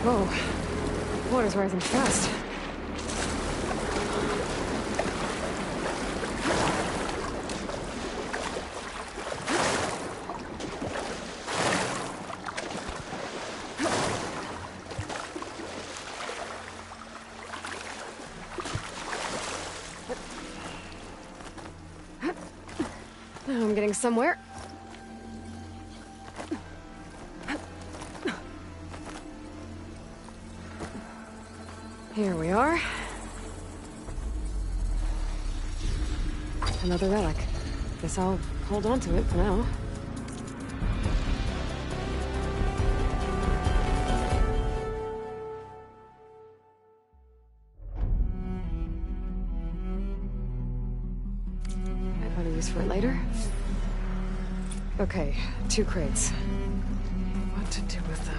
Whoa. Water's rising fast. I'm getting somewhere. Here we are. Another relic. Guess I'll hold on to it for now. I've got a use for it later. Okay, 2 crates. What to do with them?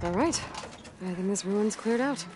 All right. I think this ruin's cleared out.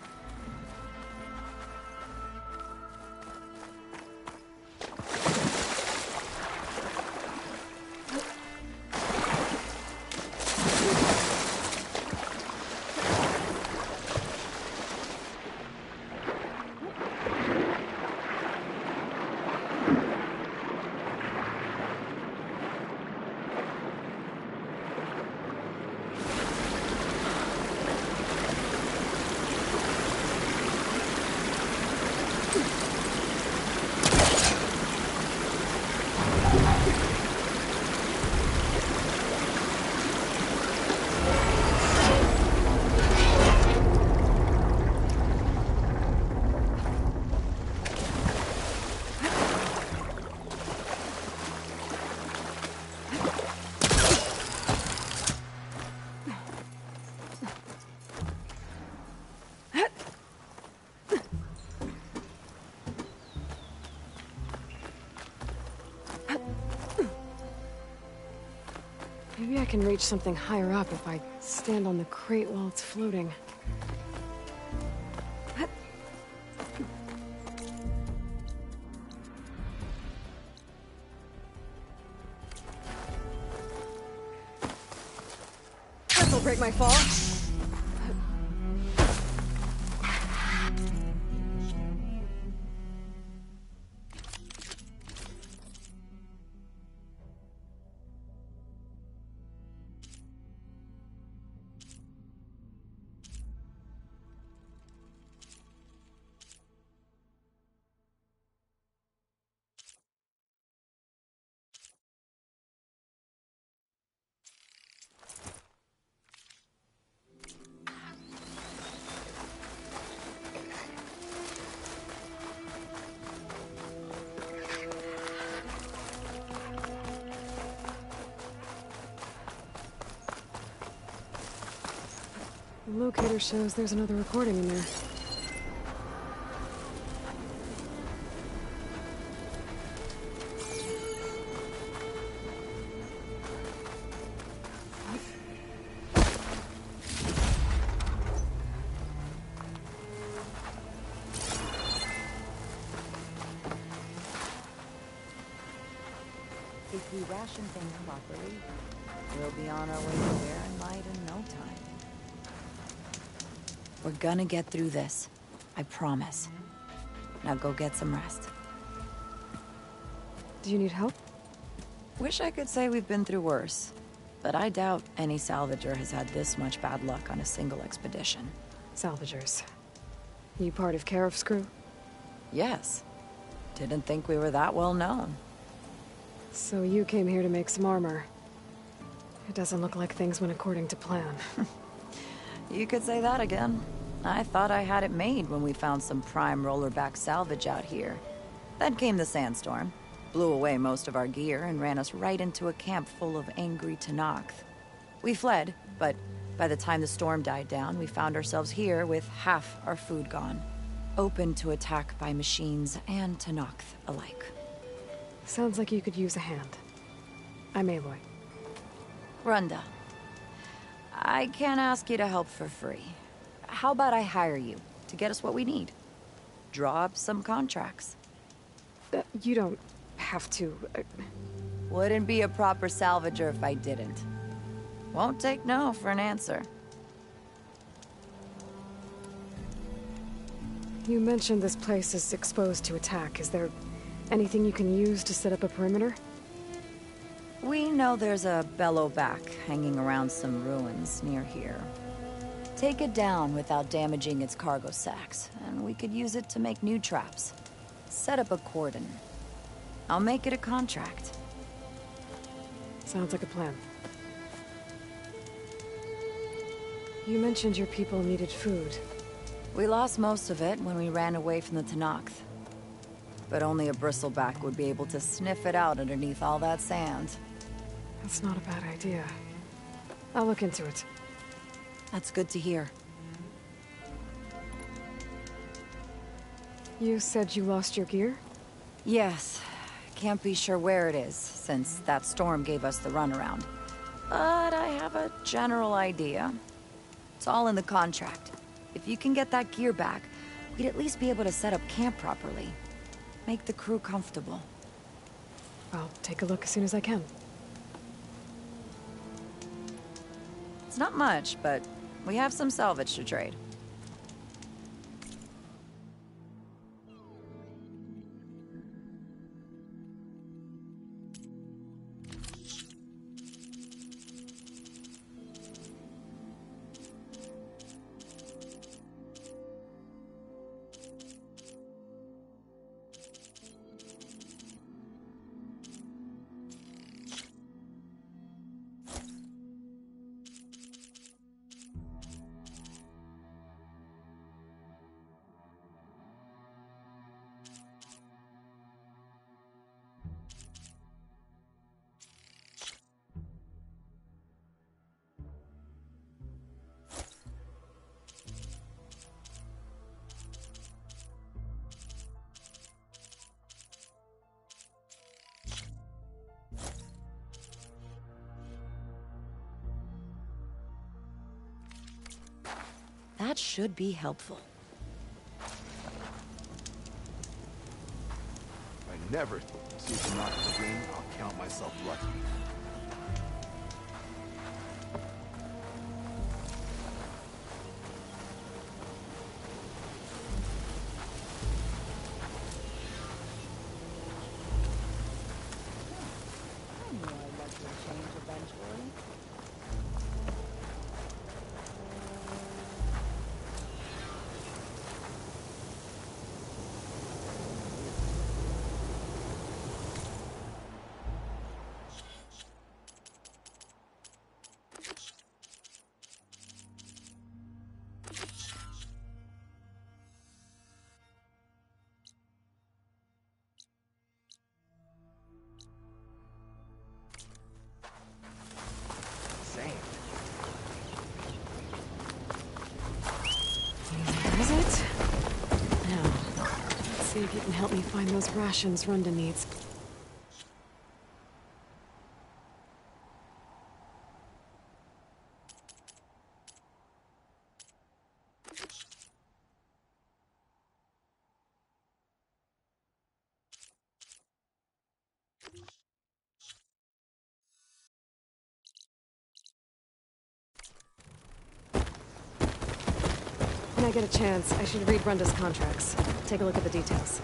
Maybe I can reach something higher up if I stand on the crate while it's floating. This'll break my fall. The locator shows there's another recording in there. If we ration things properly, we'll be on our way to where and light in no time. We're gonna get through this. I promise. Now go get some rest. Do you need help? Wish I could say we've been through worse, but I doubt any salvager has had this much bad luck on a single expedition. Salvagers. You part of Karif's crew? Yes. Didn't think we were that well known. So you came here to make some armor. It doesn't look like things went according to plan. You could say that again. I thought I had it made when we found some prime rollerback salvage out here. Then came the sandstorm, blew away most of our gear, and ran us right into a camp full of angry Tenakth. We fled, but by the time the storm died down, we found ourselves here with half our food gone. Open to attack by machines and Tenakth alike. Sounds like you could use a hand. I'm Aloy. Runda. I can't ask you to help for free. How about I hire you to get us what we need? Draw up some contracts. You don't have to... Wouldn't be a proper salvager if I didn't. Won't take no for an answer. You mentioned this place is exposed to attack. Is there anything you can use to set up a perimeter? We know there's a bellowback hanging around some ruins near here. Take it down without damaging its cargo sacks, and we could use it to make new traps. Set up a cordon. I'll make it a contract. Sounds like a plan. You mentioned your people needed food. We lost most of it when we ran away from the Tenakth. But only a bristleback would be able to sniff it out underneath all that sand. That's not a bad idea. I'll look into it. That's good to hear. You said you lost your gear? Yes. Can't be sure where it is, since that storm gave us the runaround. But I have a general idea. It's all in the contract. If you can get that gear back, we'd at least be able to set up camp properly. Make the crew comfortable. I'll take a look as soon as I can. It's not much, but we have some salvage to trade. That should be helpful. I never see the knock again. I'll count myself lucky. I knew I'd like to change eventually. Is it? Now, let's see if you can help me find those rations Runda needs. When I get a chance, I should read Runda's contracts. Take a look at the details.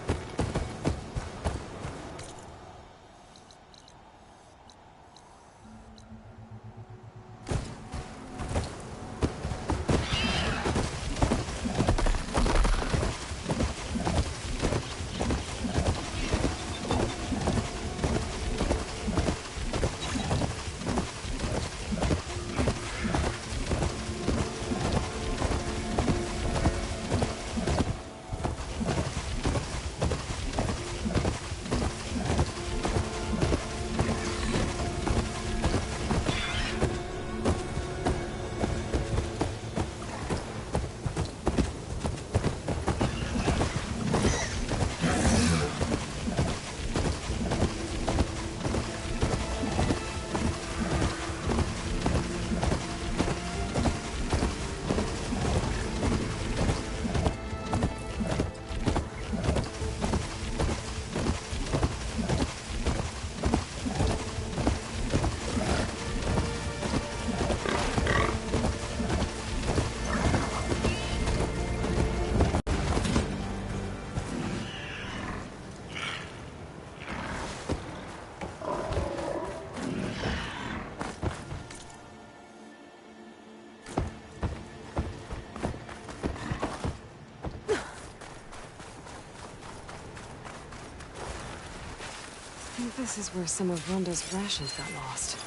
This is where some of Rhonda's rations got lost.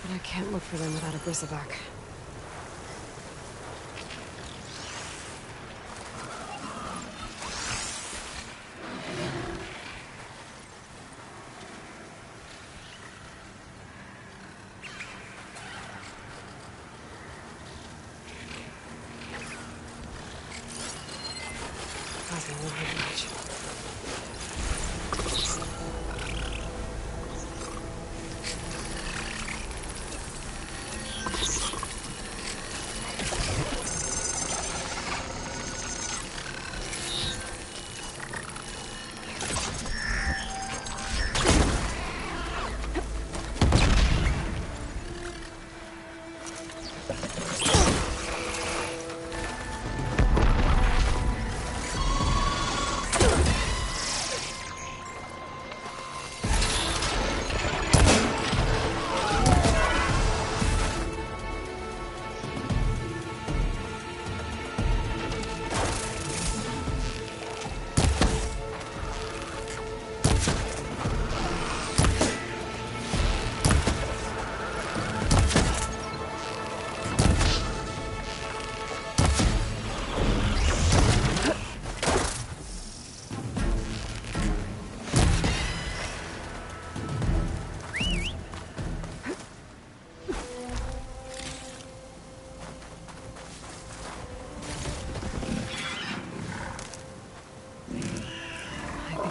But I can't look for them without a bristleback. Causing a little reach.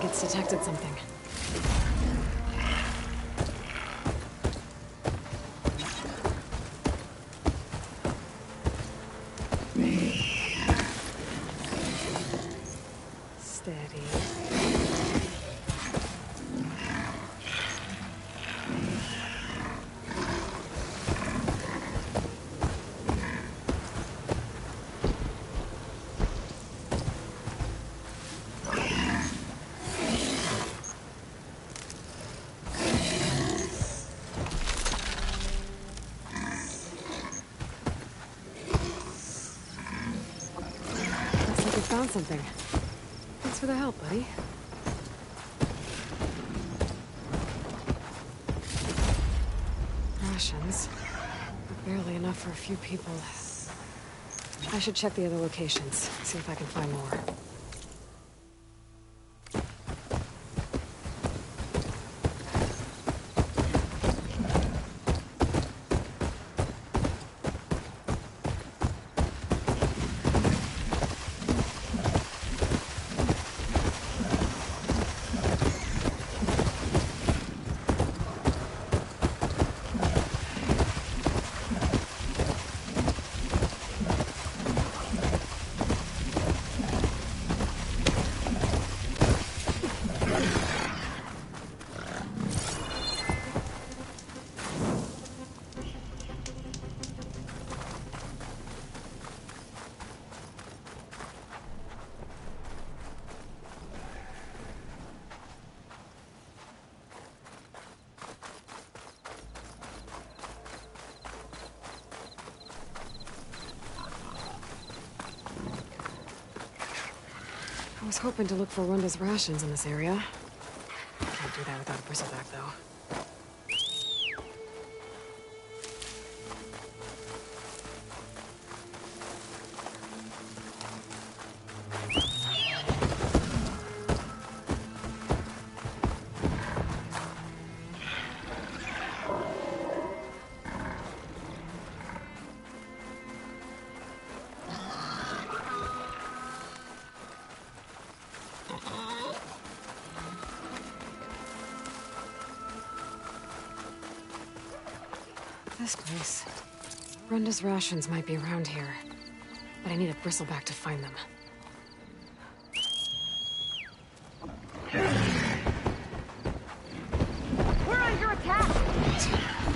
It's detected something. Steady. Found something. Thanks for the help, buddy. Rations. But barely enough for a few people. I should check the other locations, see if I can find more. I was hoping to look for Rhonda's rations in this area. Can't do that without a bristleback, though. This place. Rhonda's rations might be around here, but I need a bristleback to find them. We're under attack!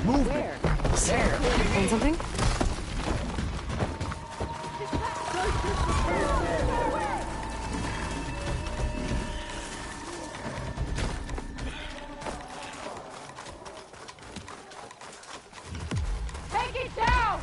Move! Where? There. Find something? Take it down!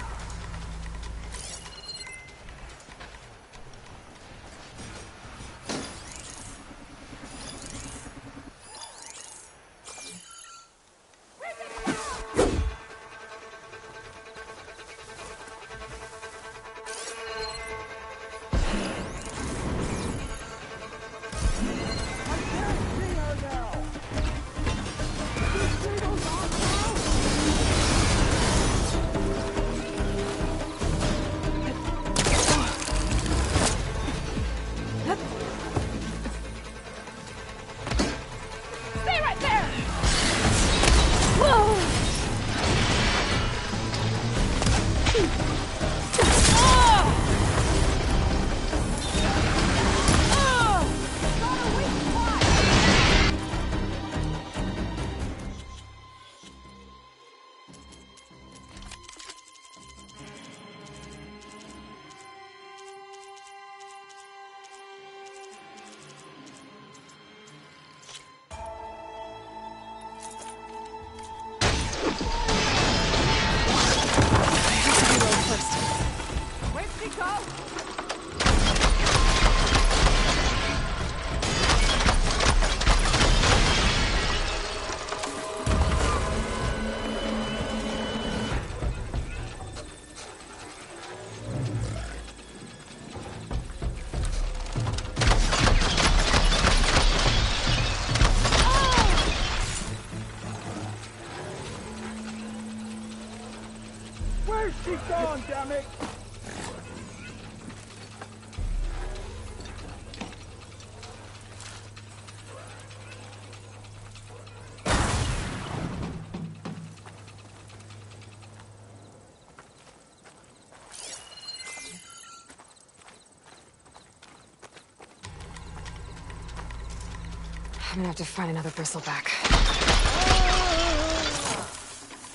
I'm gonna have to find another bristleback.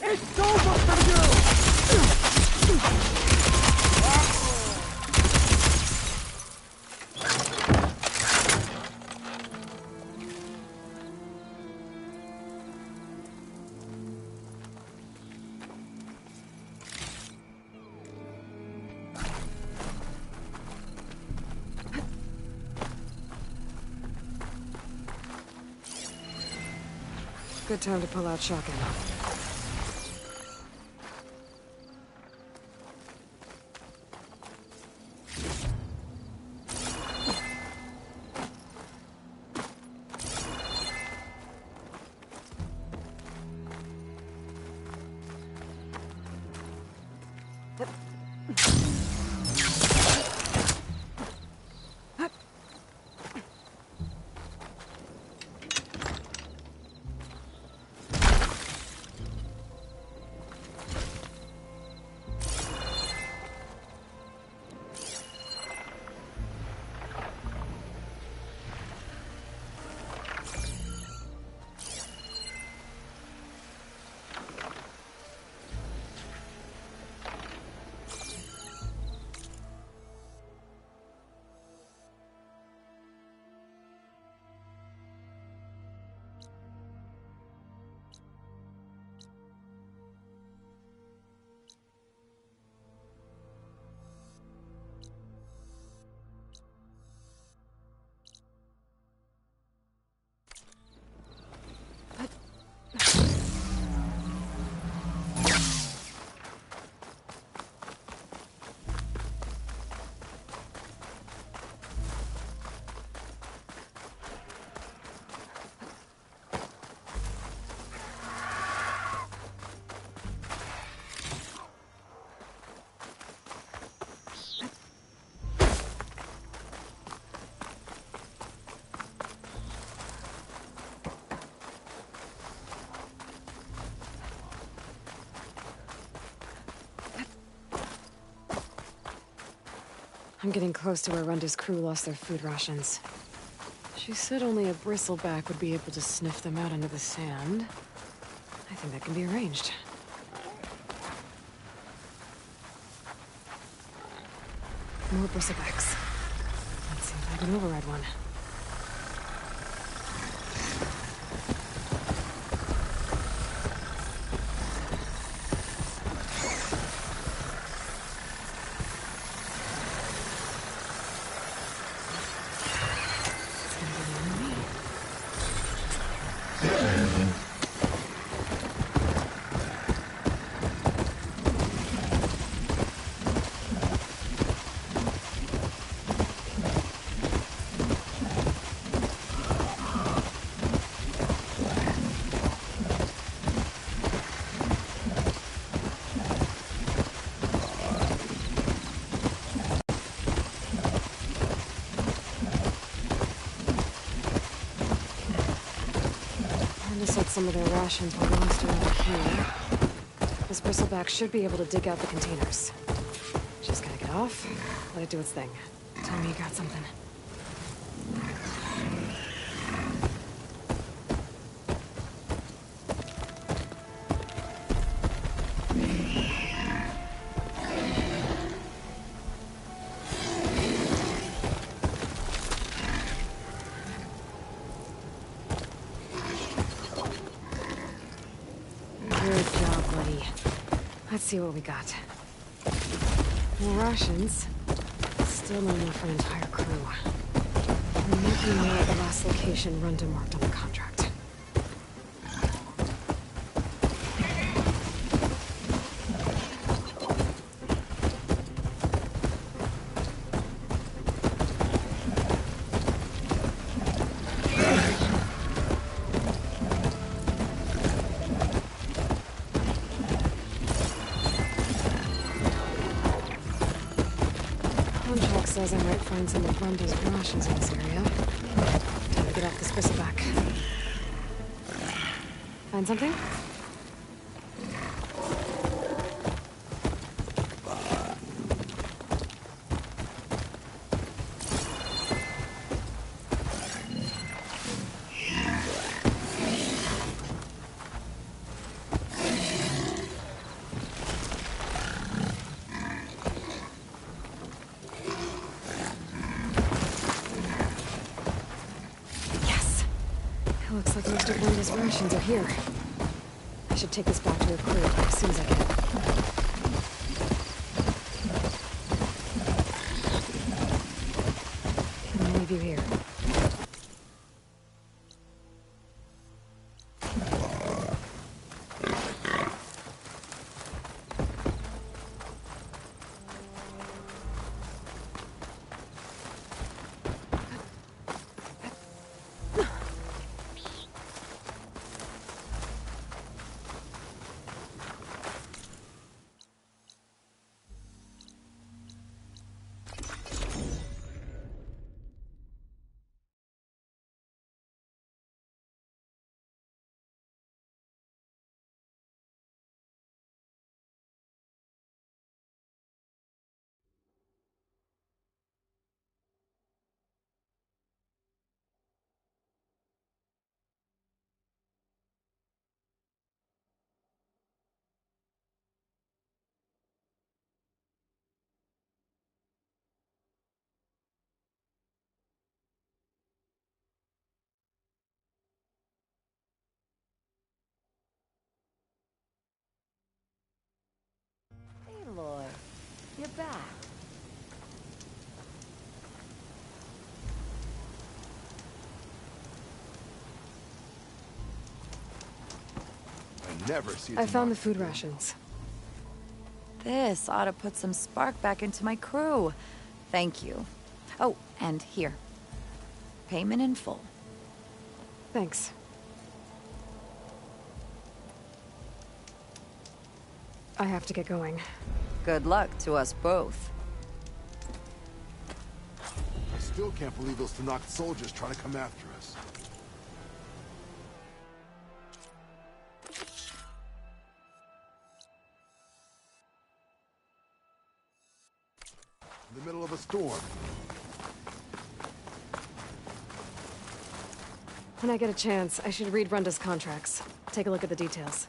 It's over for you! Good time to pull out shotgun. I'm getting close to where Runda's crew lost their food rations. She said only a bristleback would be able to sniff them out into the sand. I think that can be arranged. More bristlebacks. Let's see if I can override one. Some of their rations were lost around here. This bristleback should be able to dig out the containers. Just gotta get off, let it do its thing. Tell me you got something. Good job, buddy. Let's see what we got. More rations. Still not enough for an entire crew. We might be near the last location Runda marked on the contract. Contract says I might find some of Runda's rations in this area. Time to get off this bristleback. Find something? Looks like most of Linda's rations are here. I should take this back to her crew as soon as I can. I'll leave you here. Aloy, you're back. I never see. I found the food rations. This ought to put some spark back into my crew. Thank you. Oh, and here. Payment in full. Thanks. I have to get going. Good luck to us both. I still can't believe those Tanakh soldiers trying to come after us. In the middle of a storm. When I get a chance, I should read Runda's contracts. Take a look at the details.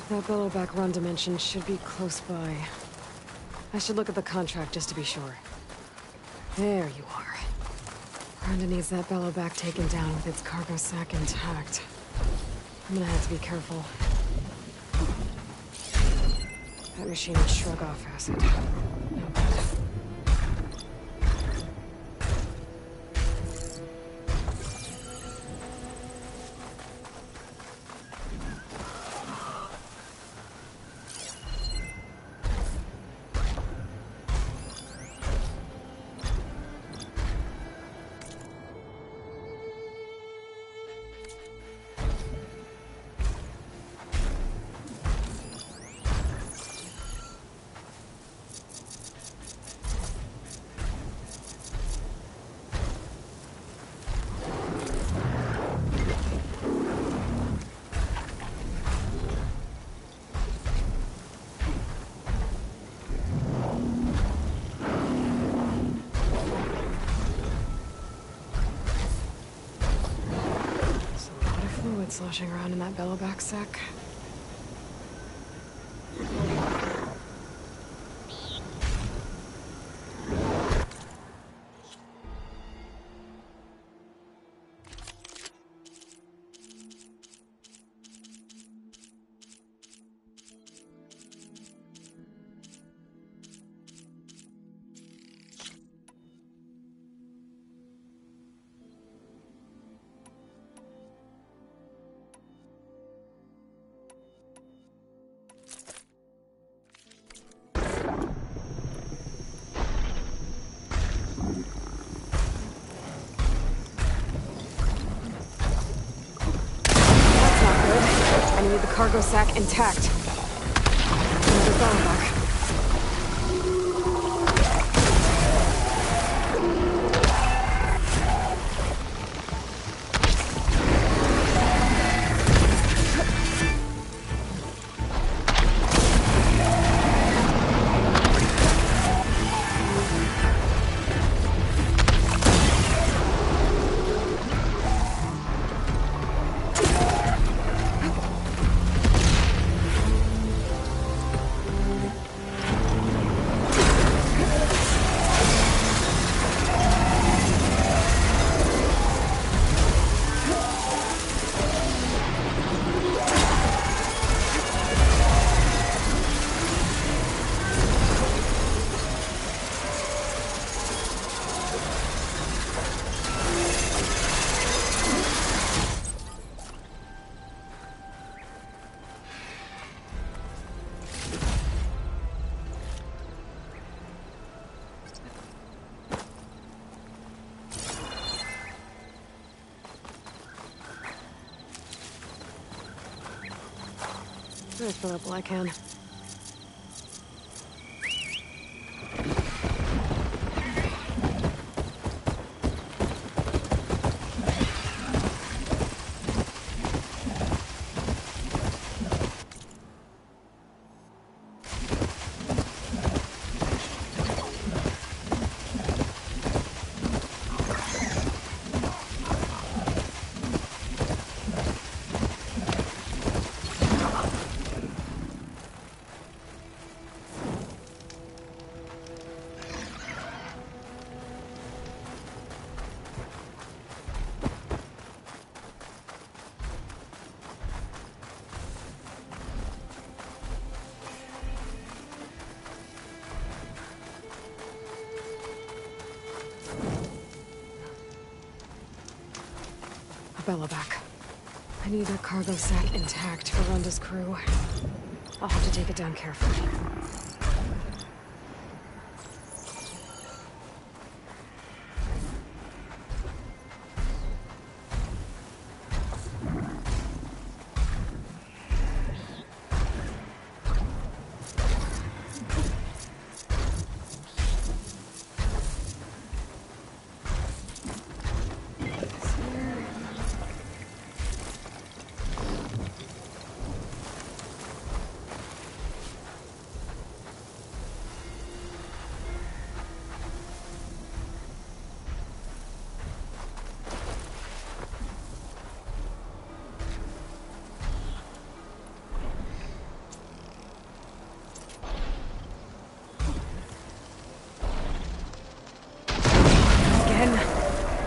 That bellowback Runda mentioned should be close by. I should look at the contract just to be sure. There you are. Runda needs that bellowback taken down with its cargo sack intact. I'm gonna have to be careful. That machine would shrug off acid. No good. Sloshing around in that bellowback sack. Cargo sack intact. Another bellowback. I fill up all I can. Belloback. I need that cargo set intact for Runda's crew. I'll have to take it down carefully.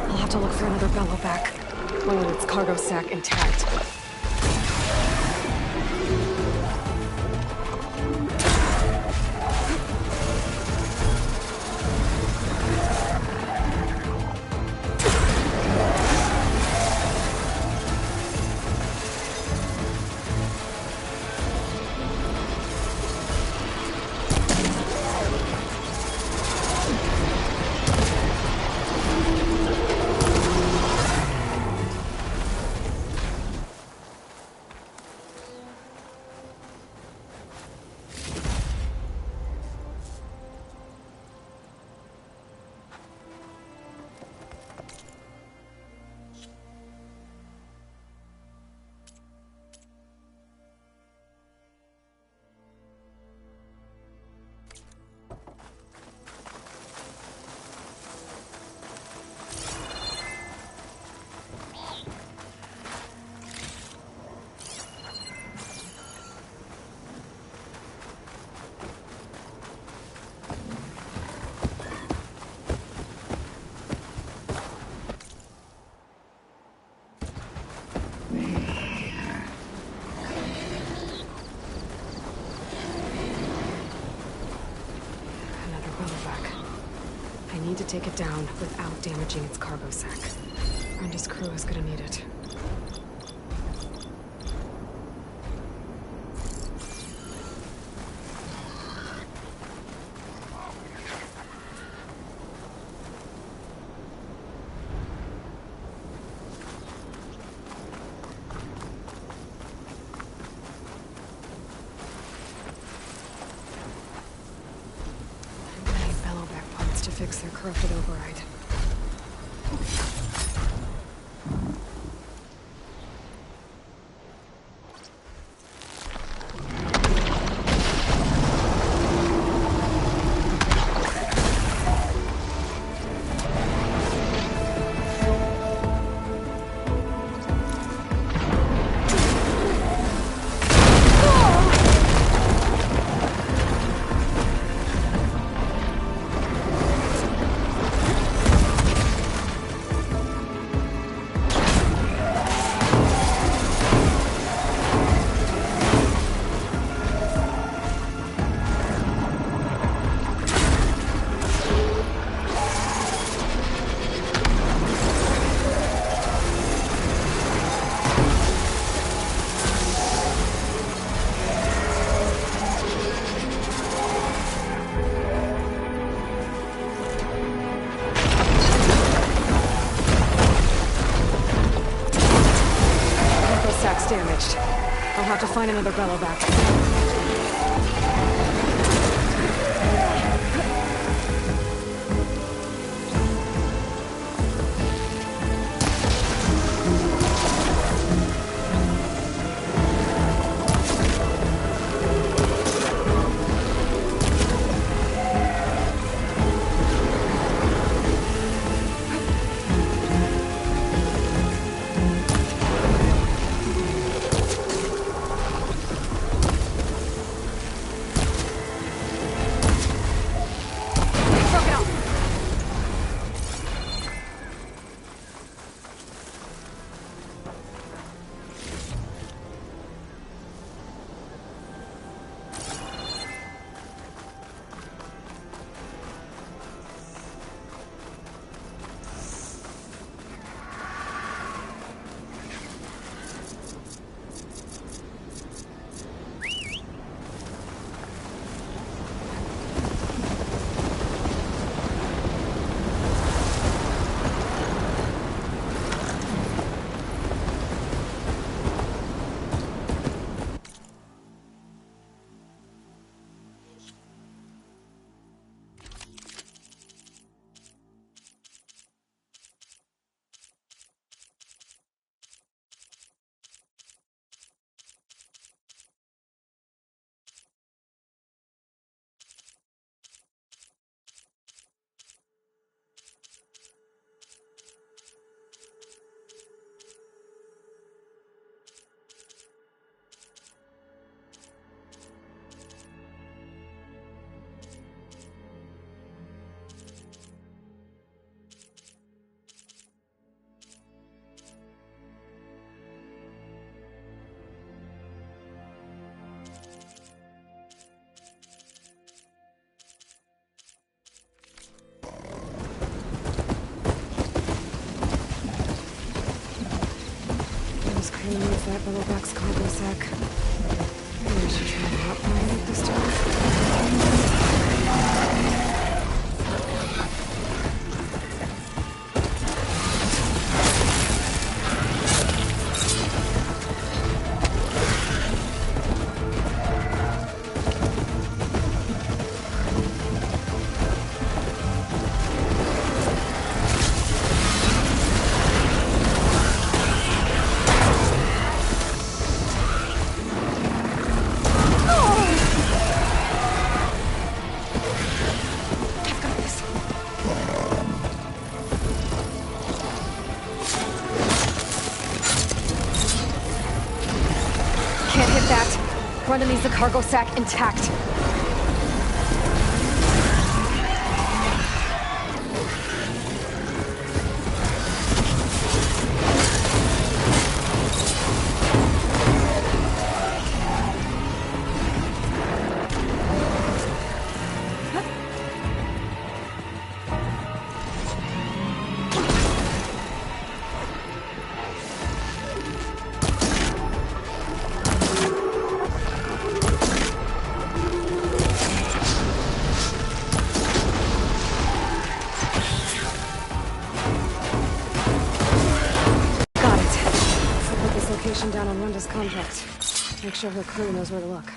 I'll have to look for another Belloback. One with its cargo sack intact. I need to take it down without damaging its cargo sack. Runda's crew is gonna need it. To fix their corrupted override. find another bellowback. Remove that bellowback's cargo sack. Maybe I should try not buying it this time. Can't hit that. Brenda needs the cargo sack intact. Down on Rhonda's contract. Make sure her crew knows where to look.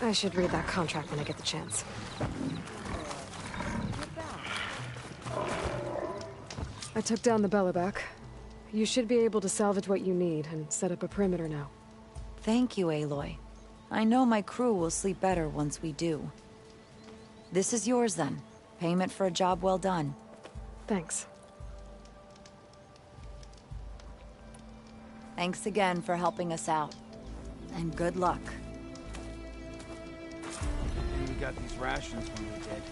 I should read that contract when I get the chance. I took down the bellowback. You should be able to salvage what you need and set up a perimeter now. Thank you, Aloy. I know my crew will sleep better once we do. This is yours then. Payment for a job well done. Thanks. Thanks again for helping us out. And good luck. And we got these rations when we did.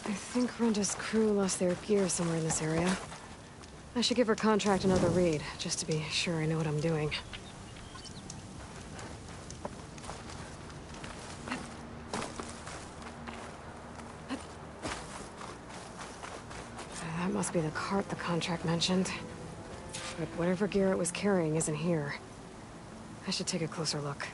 I think Renda's crew lost their gear somewhere in this area. I should give her contract another read, just to be sure I know what I'm doing. That must be the cart the contract mentioned. But whatever gear it was carrying isn't here. I should take a closer look.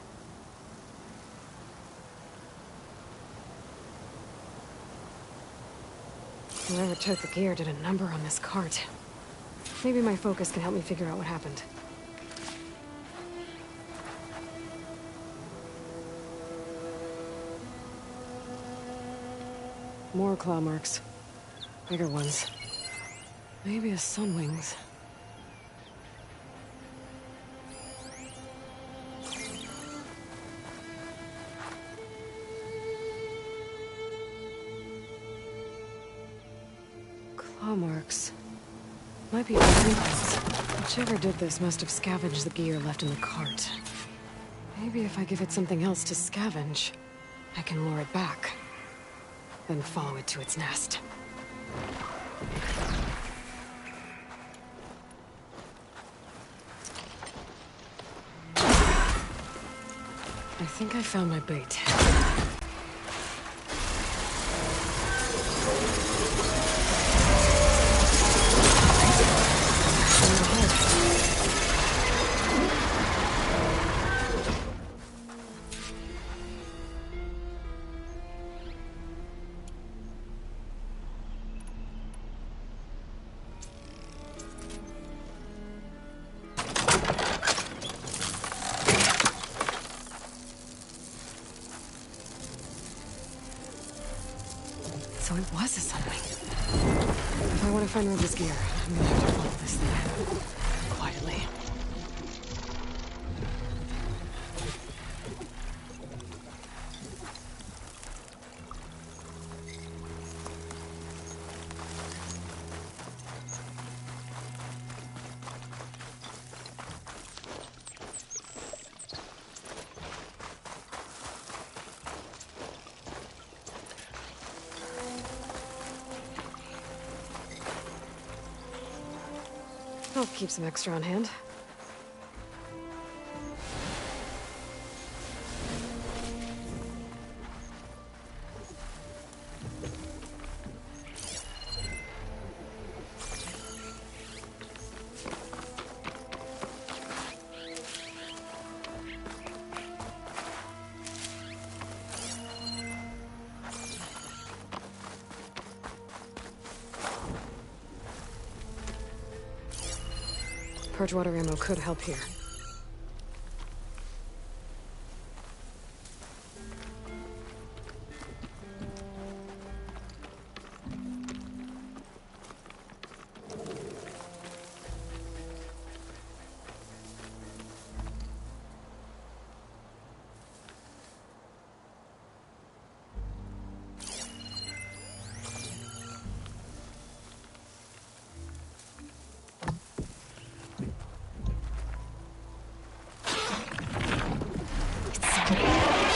Whoever took the gear did a number on this cart. Maybe my focus can help me figure out what happened. More claw marks. Bigger ones. Maybe a sunwings. Claw marks. Might be fingerprints. Whichever did this must have scavenged the gear left in the cart. Maybe if I give it something else to scavenge, I can lure it back. Then follow it to its nest. I think I found my bait. it was a sunwing. If I want to find Ruby's gear, I'm gonna have to follow this thing. Quietly. I'll keep some extra on hand. Purge water ammo could help here.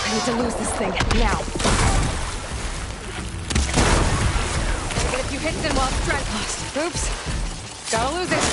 I need to lose this thing, now. Gotta get a few hits in while it's strength lost. Oops. Gotta lose it.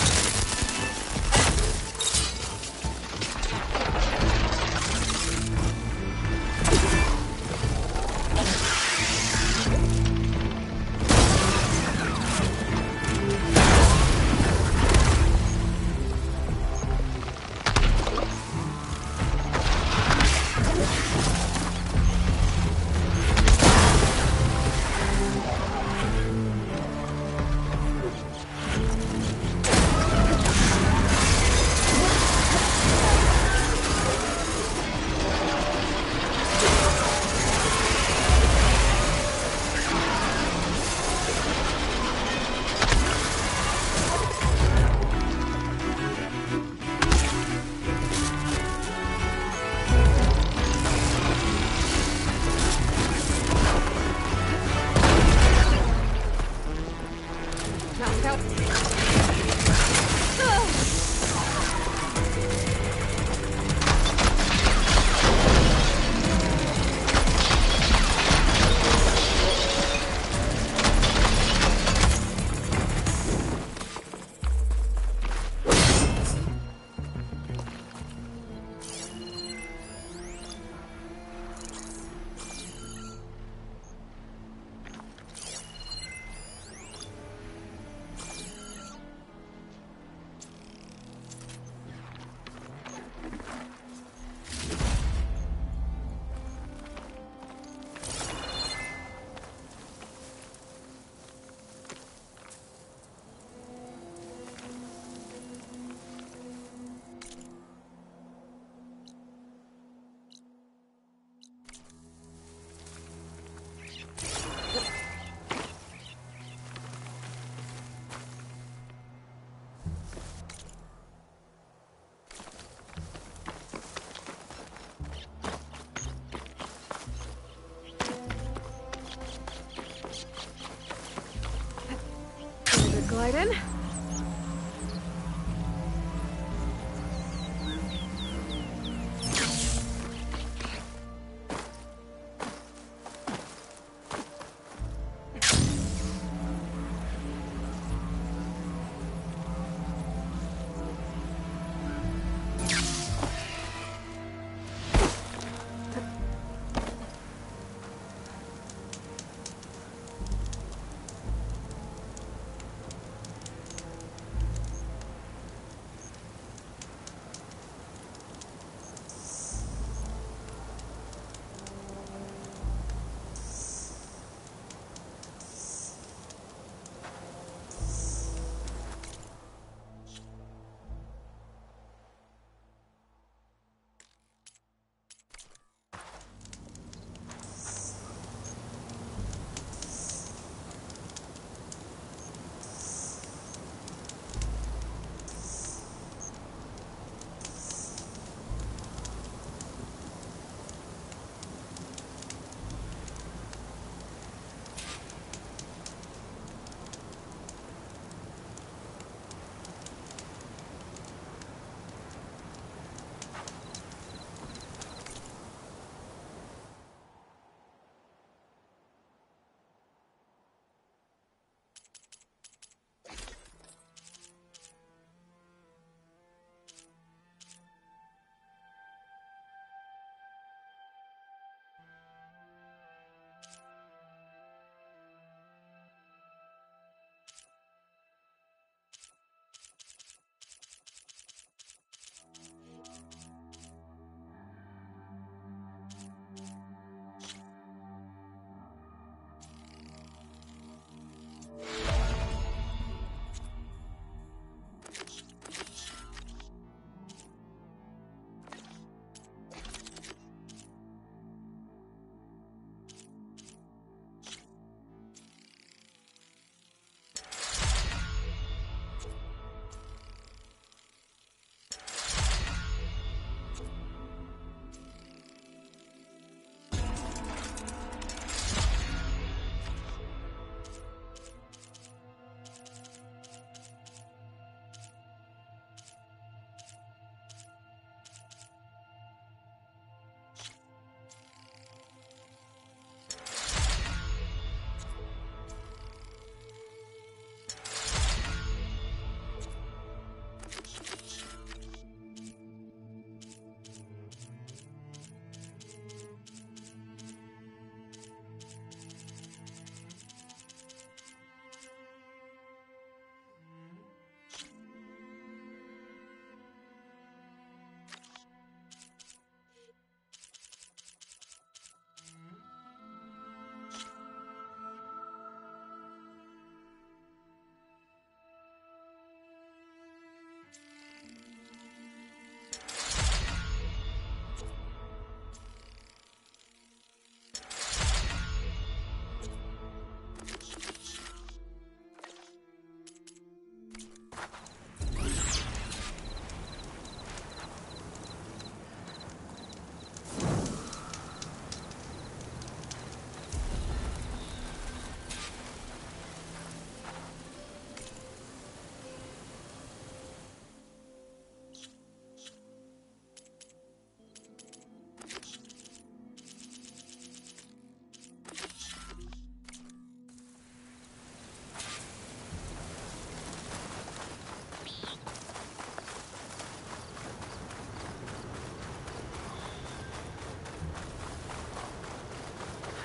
Glide in.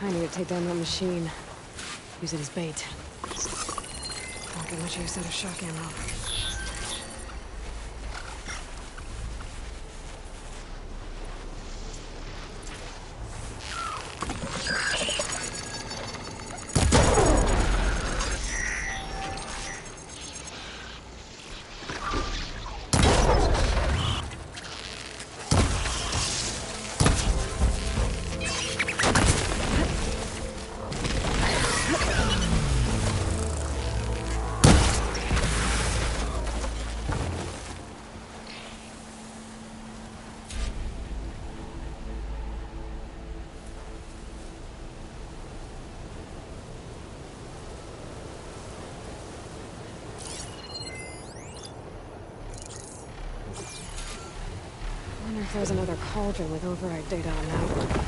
I need to take down that machine. Use it as bait. Don't get much use out of shock ammo. I wonder if there's another cauldron with override data on that one.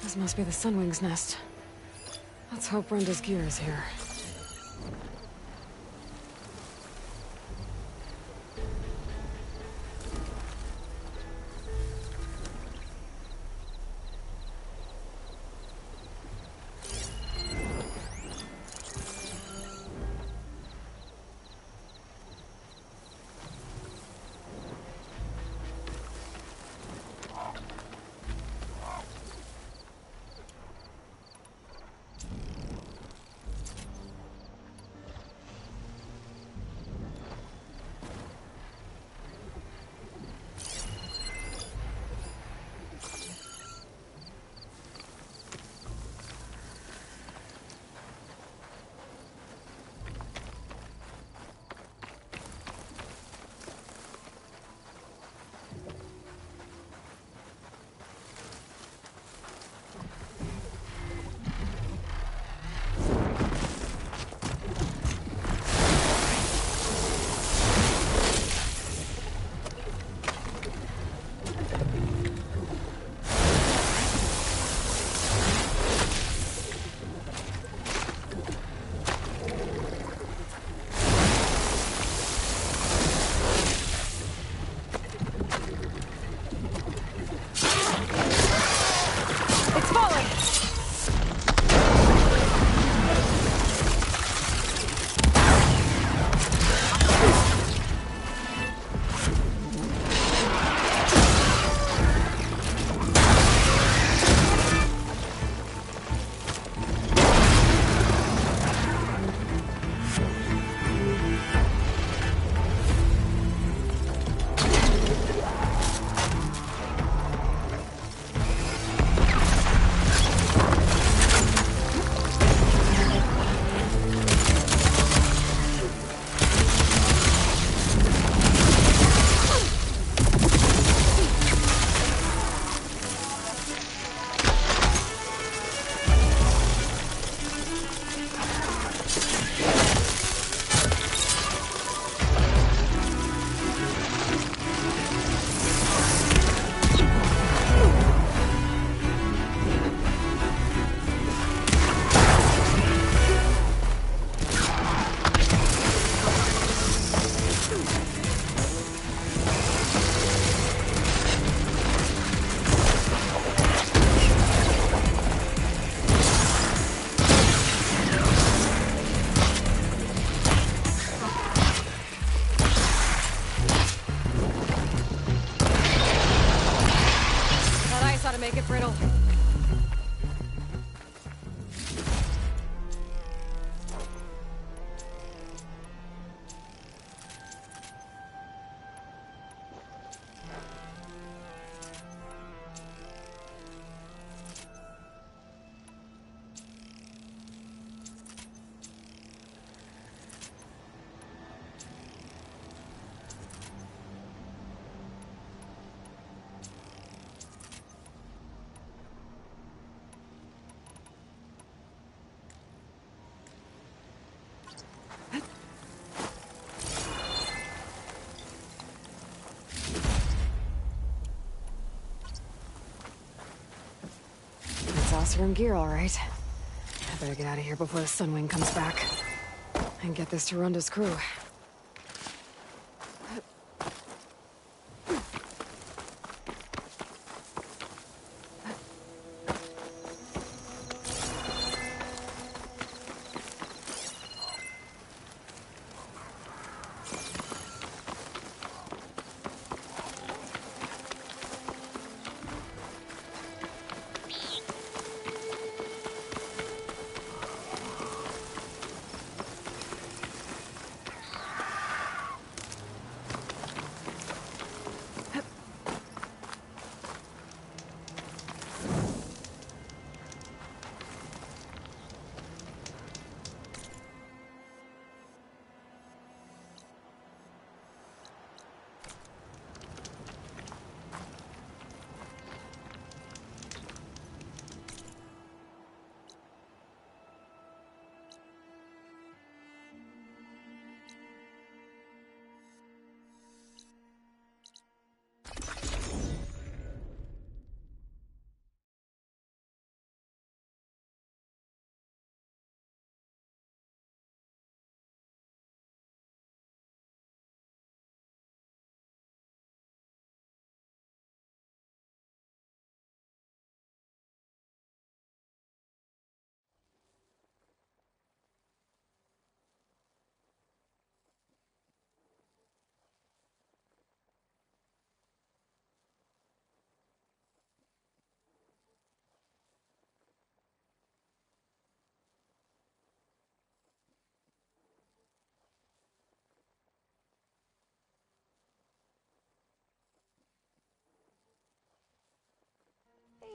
This must be the Sunwing's nest. Let's hope Brenda's gear is here. That ice ought to make it brittle. That's Oseram gear, all right. I better get out of here before the Sunwing comes back. And get this to Ronda's crew.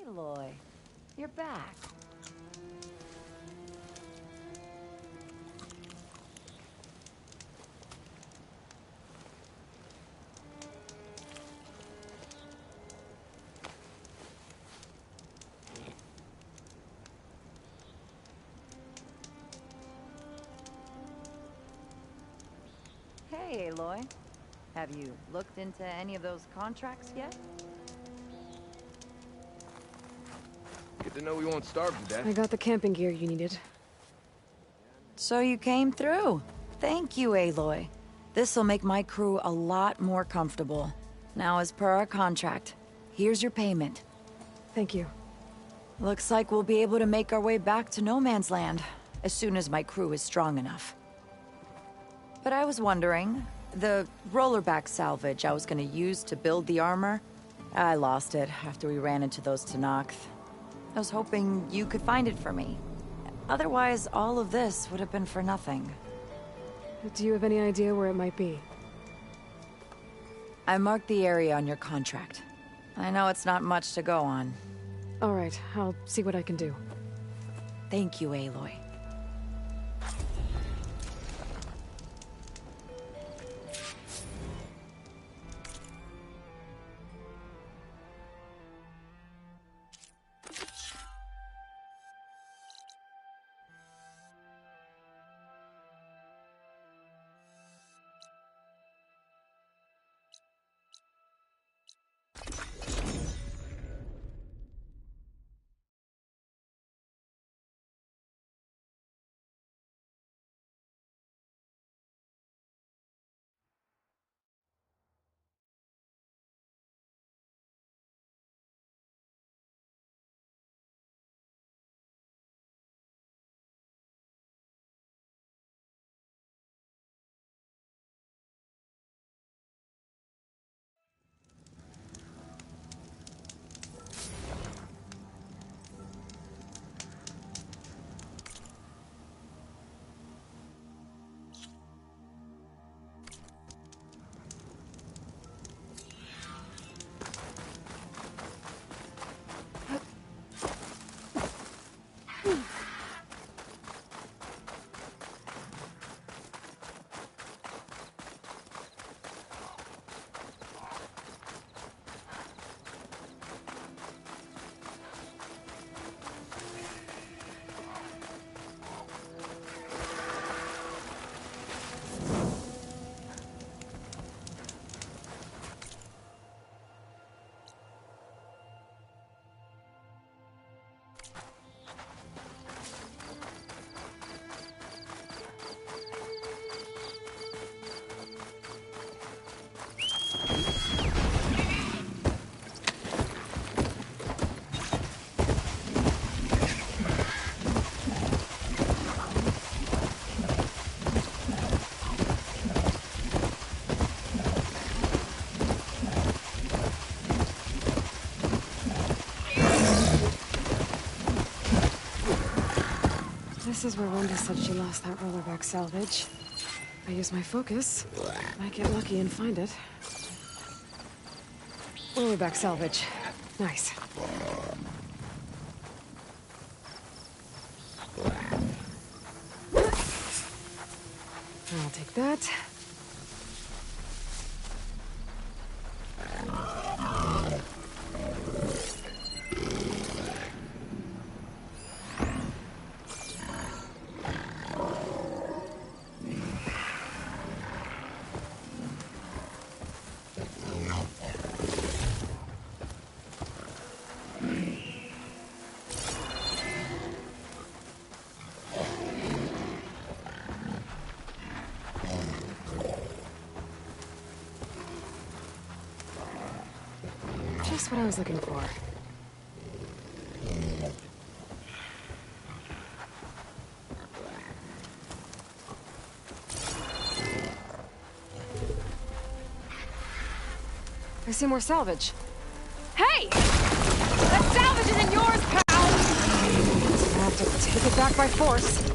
Aloy, you're back. Hey, Aloy. Have you looked into any of those contracts yet? Good to know we won't starve to death. I got the camping gear you needed. So you came through. Thank you, Aloy. This'll make my crew a lot more comfortable. Now, as per our contract, here's your payment. Thank you. Looks like we'll be able to make our way back to No Man's Land as soon as my crew is strong enough. But I was wondering, the rollerback salvage I was gonna use to build the armor, I lost it after we ran into those Tenakth. I was hoping you could find it for me. Otherwise, all of this would have been for nothing. Do you have any idea where it might be? I marked the area on your contract. I know it's not much to go on. All right, I'll see what I can do. Thank you, Aloy. This is where Wendy said she lost that rollerback salvage. I use my focus. Might get lucky and find it. Rollerback salvage. Nice. I'll take that. Just what I was looking for. I see more salvage. Hey! That salvage isn't yours, pal! I'll have to take it back by force.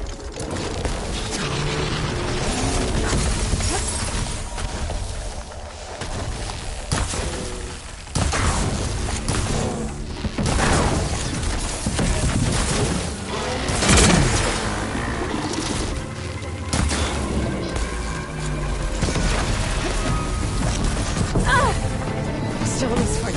Still in this fight.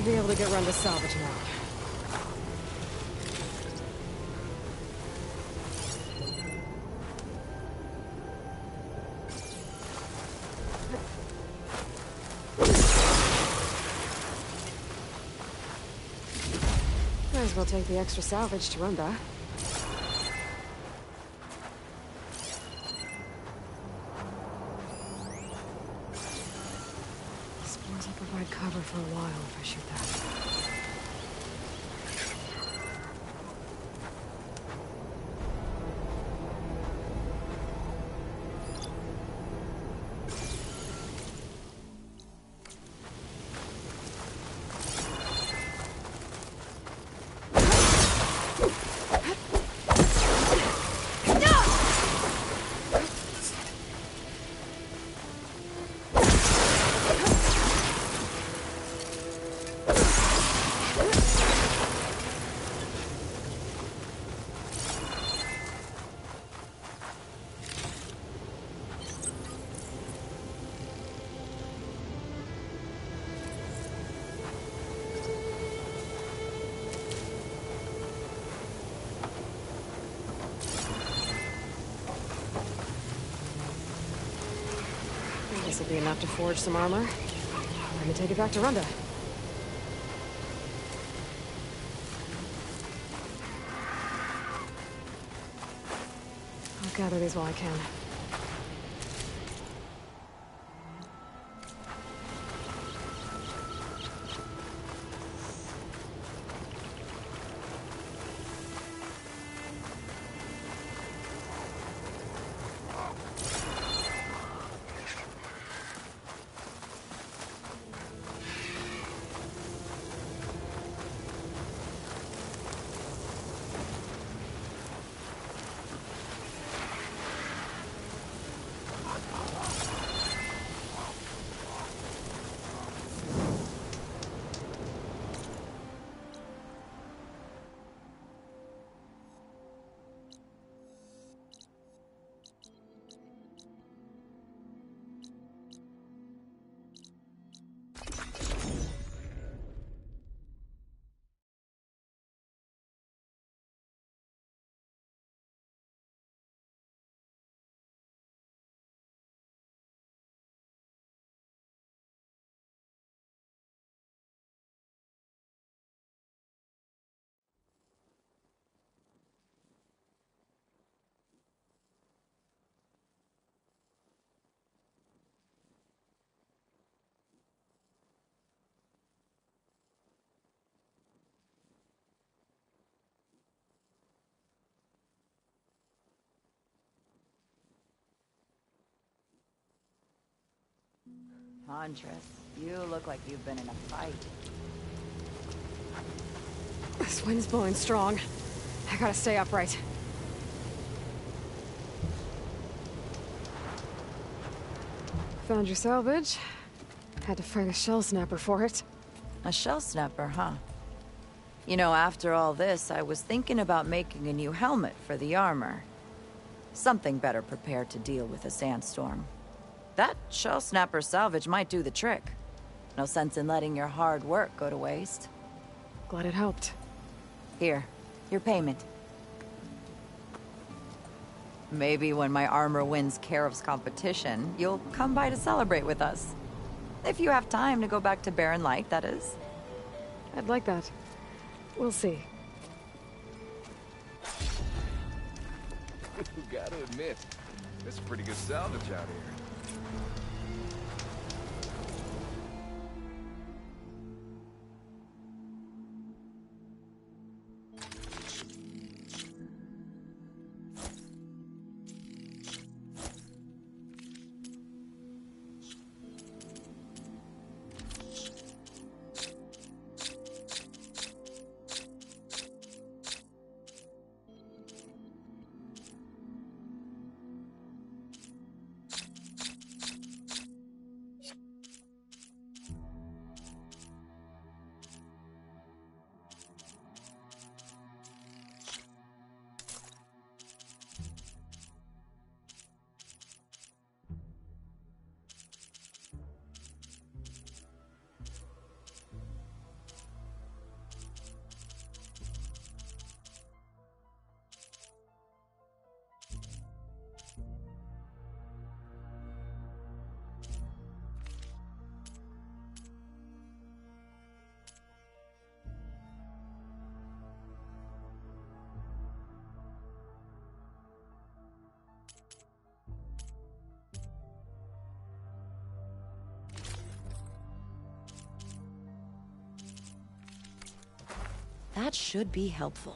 should be able to get run to salvage now. Might as well take the extra salvage to Runda. Suppose I'll provide cover for a while if I shoot that. This will be enough to forge some armor. I'm gonna take it back to Runda. I'll gather these while I can. Huntress, you look like you've been in a fight. This wind's blowing strong. I gotta stay upright. Found your salvage. Had to fight a shell snapper for it. A shell snapper, huh? You know, after all this, I was thinking about making a new helmet for the armor. Something better prepared to deal with a sandstorm. That shell snapper salvage might do the trick. No sense in letting your hard work go to waste. Glad it helped. Here, your payment. Maybe when my armor wins Karev's competition, you'll come by to celebrate with us. If you have time to go back to Barren Light, that is. I'd like that. We'll see. Gotta admit, this is pretty good salvage out here. That should be helpful.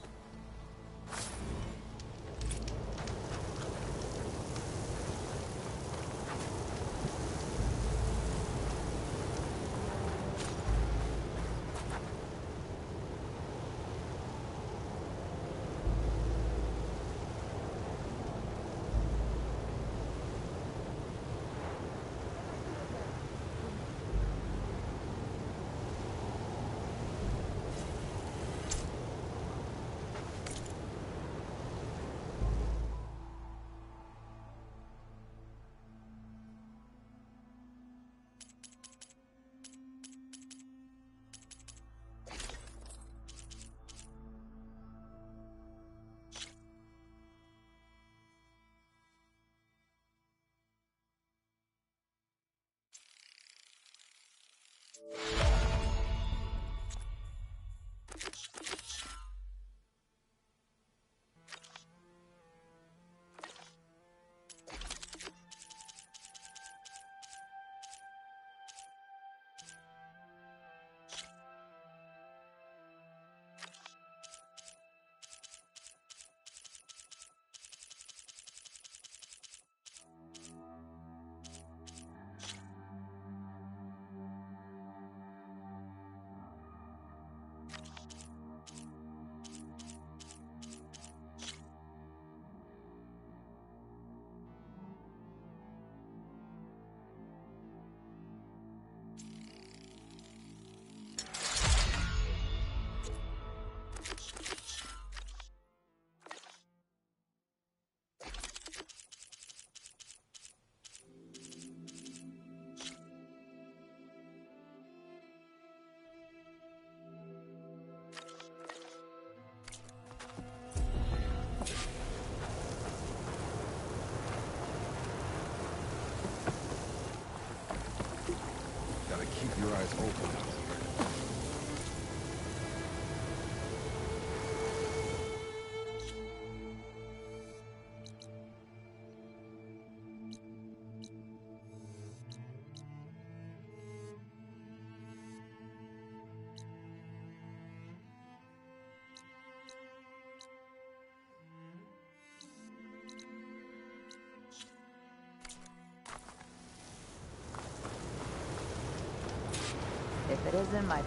Keep your eyes open out here. If it isn't my...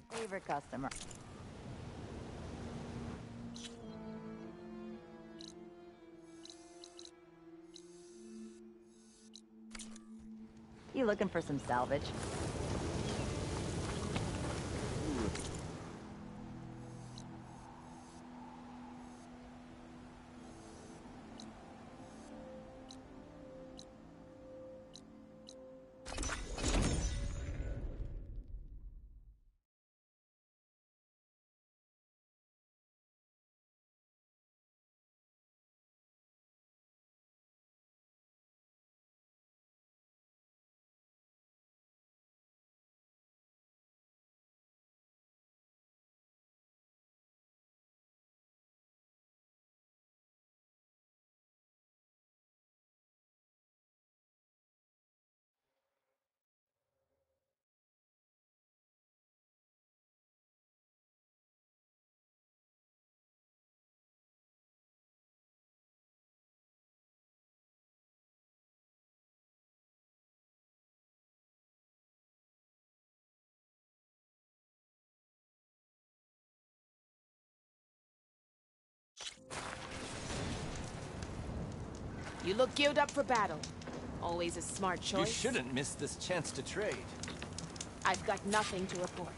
favorite customer. You looking for some salvage? You look geared up for battle. Always a smart choice. You shouldn't miss this chance to trade. I've got nothing to report.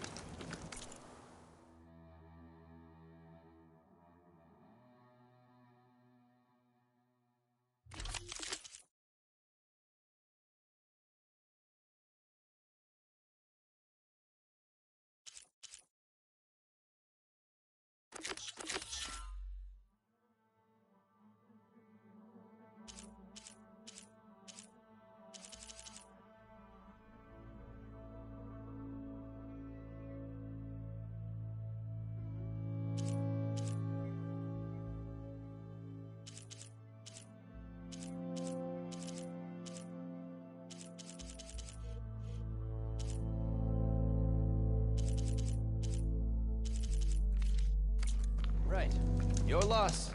Right. Your loss.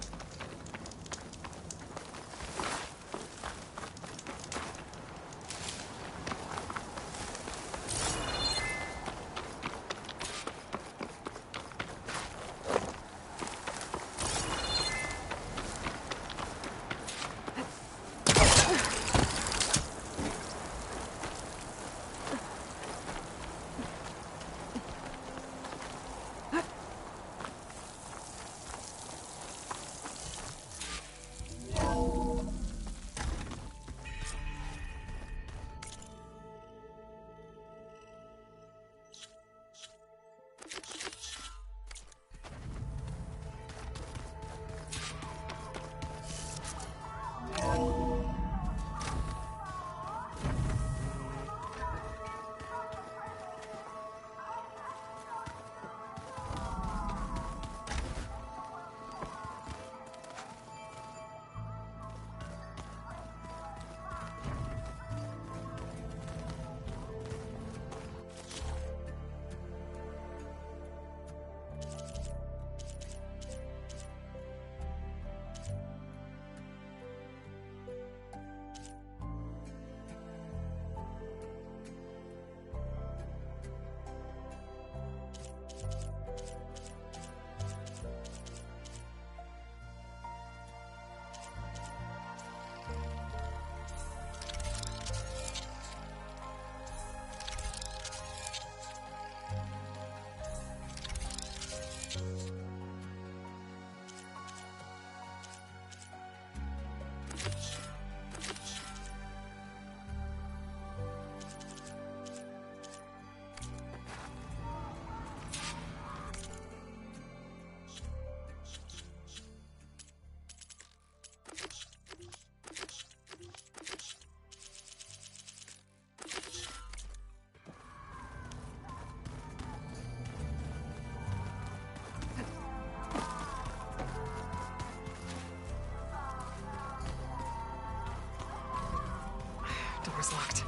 Door's locked.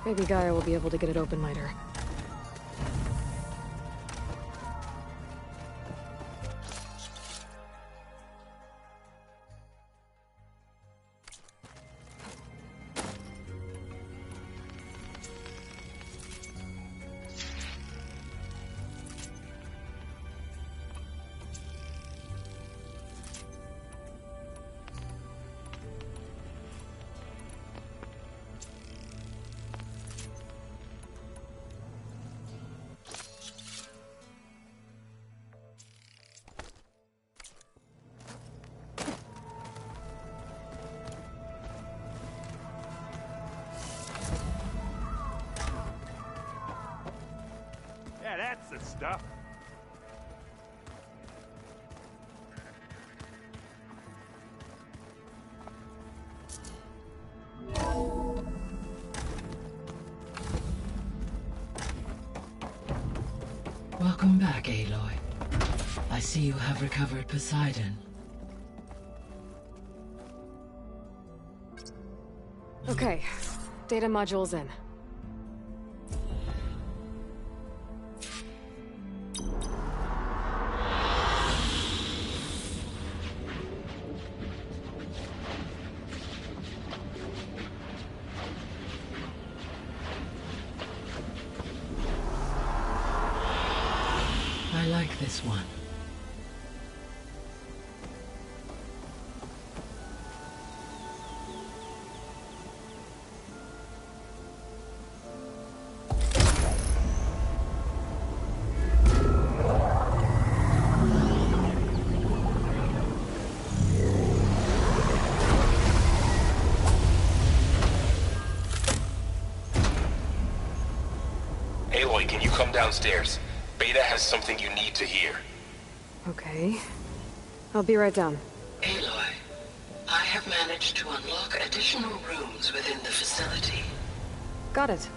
Maybe Gaia will be able to get it open later. Yeah, that's the stuff. Welcome back, Aloy. I see you have recovered Poseidon. Okay, data module's in. I like this one. Aloy, can you come downstairs? Beta has something you need to hear. Okay. I'll be right down. Aloy, I have managed to unlock additional rooms within the facility. Got it.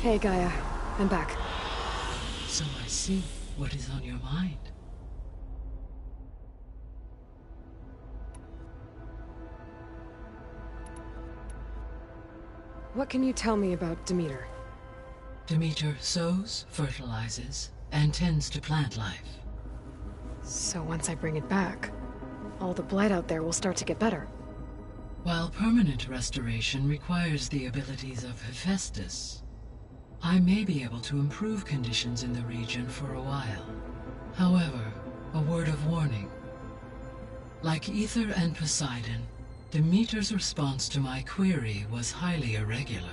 Hey, Gaia. I'm back. So I see what is on your mind. What can you tell me about Demeter? Demeter sows, fertilizes, and tends to plant life. So once I bring it back, all the blight out there will start to get better. While permanent restoration requires the abilities of Hephaestus, I may be able to improve conditions in the region for a while. However, a word of warning. Like Ether and Poseidon, Demeter's response to my query was highly irregular.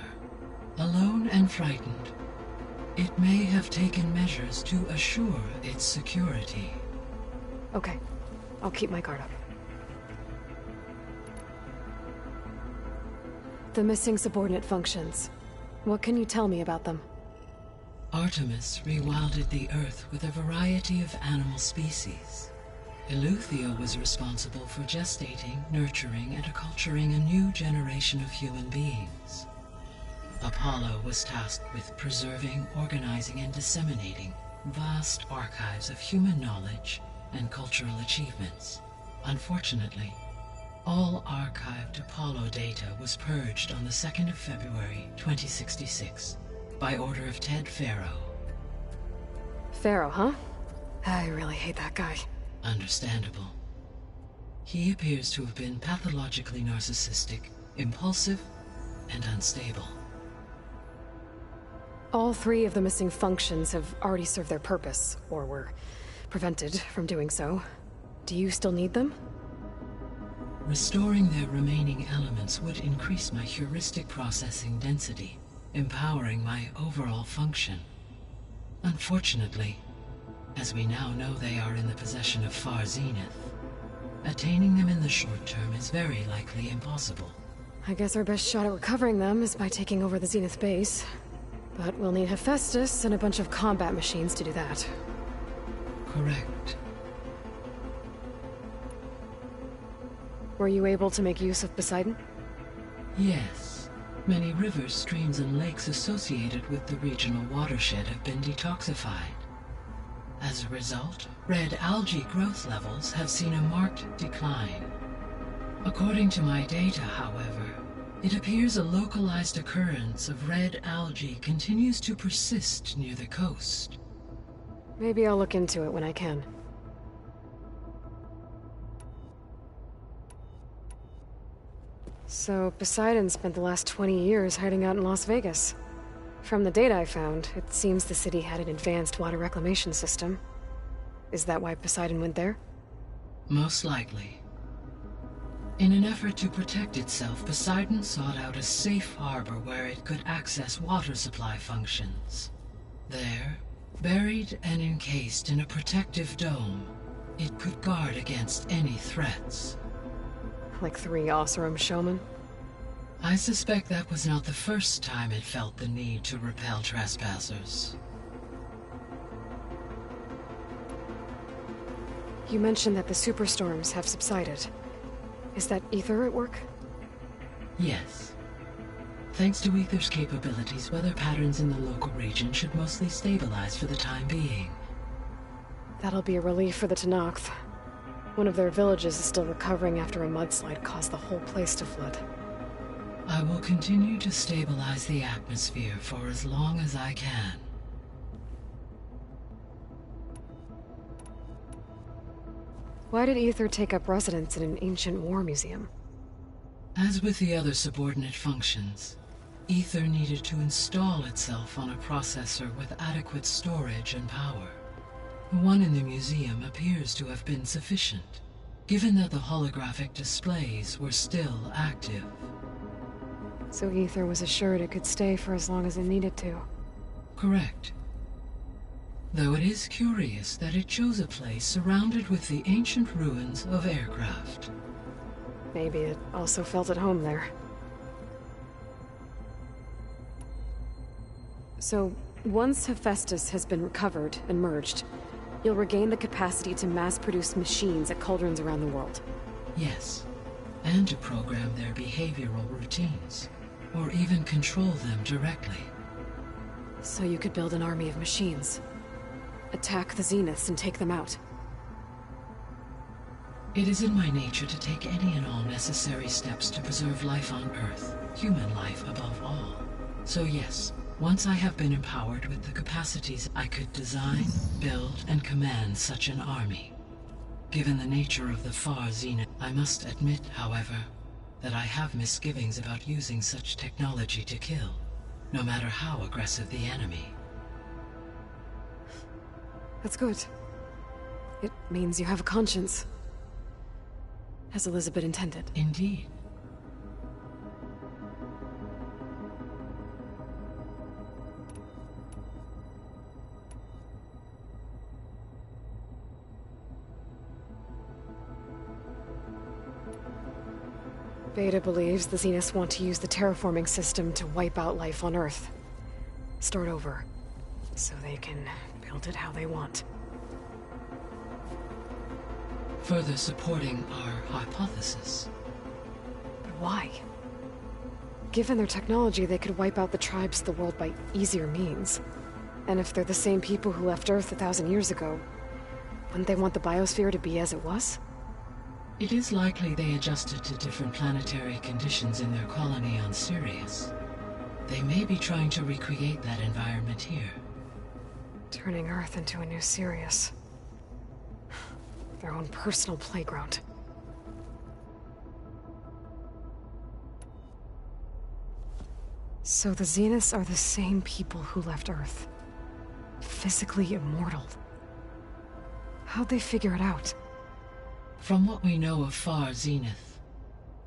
Alone and frightened, it may have taken measures to assure its security. Okay, I'll keep my guard up. The missing subordinate functions. What can you tell me about them? Artemis rewilded the Earth with a variety of animal species. Eleuthia was responsible for gestating, nurturing, and acculturating a new generation of human beings. Apollo was tasked with preserving, organizing, and disseminating vast archives of human knowledge and cultural achievements. Unfortunately, all archived Apollo data was purged on the 2nd of February, 2066, by order of Ted Faro. Pharaoh, huh? I really hate that guy. Understandable. He appears to have been pathologically narcissistic, impulsive, and unstable. All 3 of the missing functions have already served their purpose, or were prevented from doing so. Do you still need them? Restoring their remaining elements would increase my heuristic processing density, empowering my overall function. Unfortunately, as we now know they are in the possession of Far Zenith, attaining them in the short term is very likely impossible. I guess our best shot at recovering them is by taking over the Zenith base. But we'll need Hephaestus and a bunch of combat machines to do that. Correct. Were you able to make use of Poseidon? Yes. Many rivers, streams, and lakes associated with the regional watershed have been detoxified. As a result, red algae growth levels have seen a marked decline. According to my data, however, it appears a localized occurrence of red algae continues to persist near the coast. Maybe I'll look into it when I can. So, Poseidon spent the last 20 years hiding out in Las Vegas. From the data I found, it seems the city had an advanced water reclamation system. Is that why Poseidon went there? Most likely. In an effort to protect itself, Poseidon sought out a safe harbor where it could access water supply functions. There, buried and encased in a protective dome, it could guard against any threats. Like 3 Oseram showmen? I suspect that was not the first time it felt the need to repel trespassers. You mentioned that the superstorms have subsided. Is that Ether at work? Yes. Thanks to Ether's capabilities, weather patterns in the local region should mostly stabilize for the time being. That'll be a relief for the Tenakth. One of their villages is still recovering after a mudslide caused the whole place to flood. I will continue to stabilize the atmosphere for as long as I can. Why did Ether take up residence in an ancient war museum? As with the other subordinate functions, Ether needed to install itself on a processor with adequate storage and power. The one in the museum appears to have been sufficient, given that the holographic displays were still active. So Ether was assured it could stay for as long as it needed to. Correct. Though it is curious that it chose a place surrounded with the ancient ruins of aircraft. Maybe it also felt at home there. So, once Hephaestus has been recovered and merged, you'll regain the capacity to mass-produce machines at cauldrons around the world. Yes, and to program their behavioral routines, or even control them directly. So you could build an army of machines. Attack the Zeniths and take them out. It is in my nature to take any and all necessary steps to preserve life on Earth, human life above all. So yes, once I have been empowered with the capacities, I could design, build, and command such an army. Given the nature of the far Zenith, I must admit, however, that I have misgivings about using such technology to kill, no matter how aggressive the enemy. That's good. It means you have a conscience. As Elizabeth intended. Indeed. Beta believes the Zeniths want to use the terraforming system to wipe out life on Earth. Start over. So they can build it how they want. Further supporting our hypothesis. But why? Given their technology, they could wipe out the tribes of the world by easier means. And if they're the same people who left Earth 1,000 years ago, wouldn't they want the biosphere to be as it was? It is likely they adjusted to different planetary conditions in their colony on Sirius. They may be trying to recreate that environment here. Turning Earth into a new Sirius. Their own personal playground. So the Zeniths are the same people who left Earth. Physically immortal. How'd they figure it out? From what we know of Far Zenith,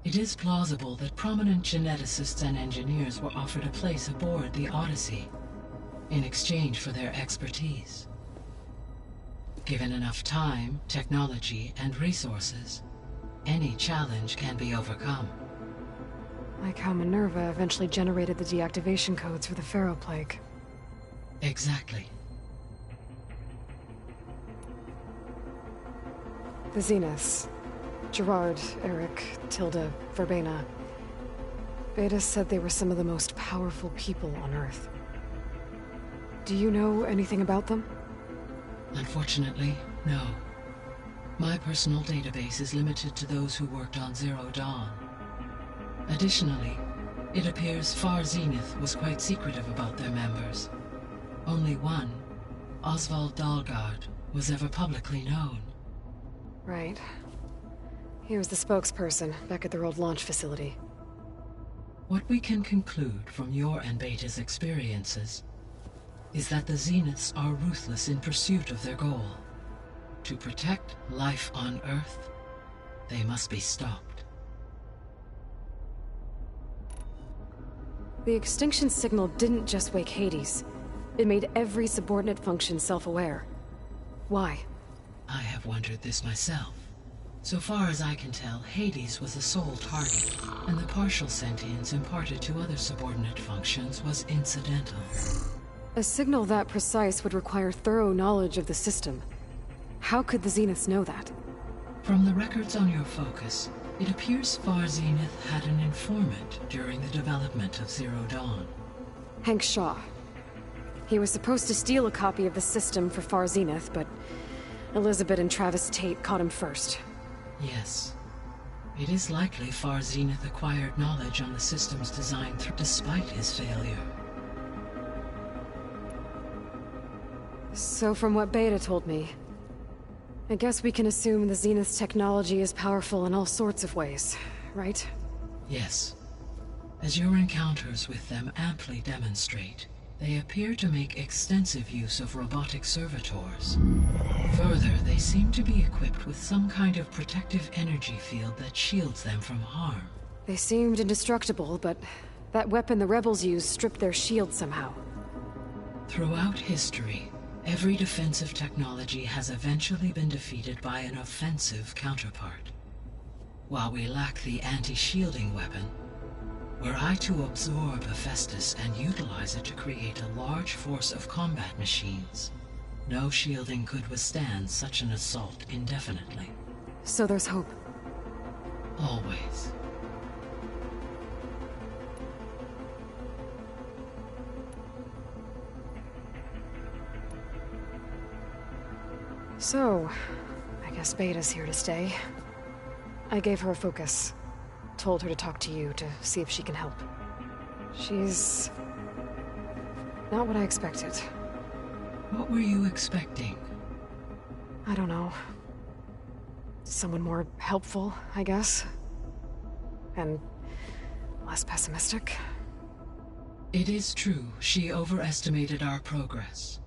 it is plausible that prominent geneticists and engineers were offered a place aboard the Odyssey in exchange for their expertise. Given enough time, technology, and resources, any challenge can be overcome. Like how Minerva eventually generated the deactivation codes for the Pharaoh Plague. Exactly. The Zeniths. Gerard, Eric, Tilda, Verbena. Beta said they were some of the most powerful people on Earth. Do you know anything about them? Unfortunately, no. My personal database is limited to those who worked on Zero Dawn. Additionally, it appears Far Zenith was quite secretive about their members. Only one, Oswald Dahlgard, was ever publicly known. Right. He was the spokesperson back at their old launch facility. What we can conclude from your and Beta's experiences is that the Zeniths are ruthless in pursuit of their goal. To protect life on Earth, they must be stopped. The extinction signal didn't just wake Hades. It made every subordinate function self-aware. Why? I have wondered this myself. So far as I can tell, Hades was the sole target, and the partial sentience imparted to other subordinate functions was incidental. A signal that precise would require thorough knowledge of the system. How could the Zeniths know that? From the records on your focus, it appears Far Zenith had an informant during the development of Zero Dawn. Hank Shaw. He was supposed to steal a copy of the system for Far Zenith, but Elizabeth and Travis Tate caught him first. Yes. It is likely Far Zenith acquired knowledge on the system's design despite his failure. So from what Beta told me, I guess we can assume the Zenith's technology is powerful in all sorts of ways, right? Yes. As your encounters with them amply demonstrate, they appear to make extensive use of robotic servitors. Further, they seem to be equipped with some kind of protective energy field that shields them from harm. They seemed indestructible, but that weapon the rebels used stripped their shield somehow. Throughout history, every defensive technology has eventually been defeated by an offensive counterpart. While we lack the anti-shielding weapon, were I to absorb Hephaestus and utilize it to create a large force of combat machines, no shielding could withstand such an assault indefinitely. So there's hope. Always. So, I guess Beta's here to stay. I gave her a focus. Told her to talk to you to see if she can help. She's not what I expected. What were you expecting? I don't know. someone more helpful, I guess. And less pessimistic. It is true she overestimated our progress.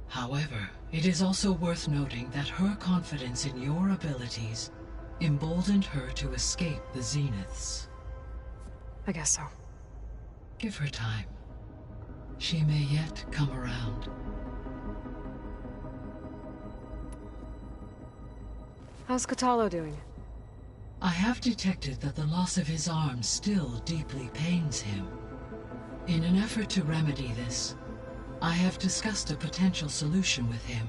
However, it is also worth noting that her confidence in your abilities emboldened her to escape the Zeniths. I guess so. Give her time. She may yet come around. How's Catalo doing? I have detected that the loss of his arm still deeply pains him. In an effort to remedy this, I have discussed a potential solution with him.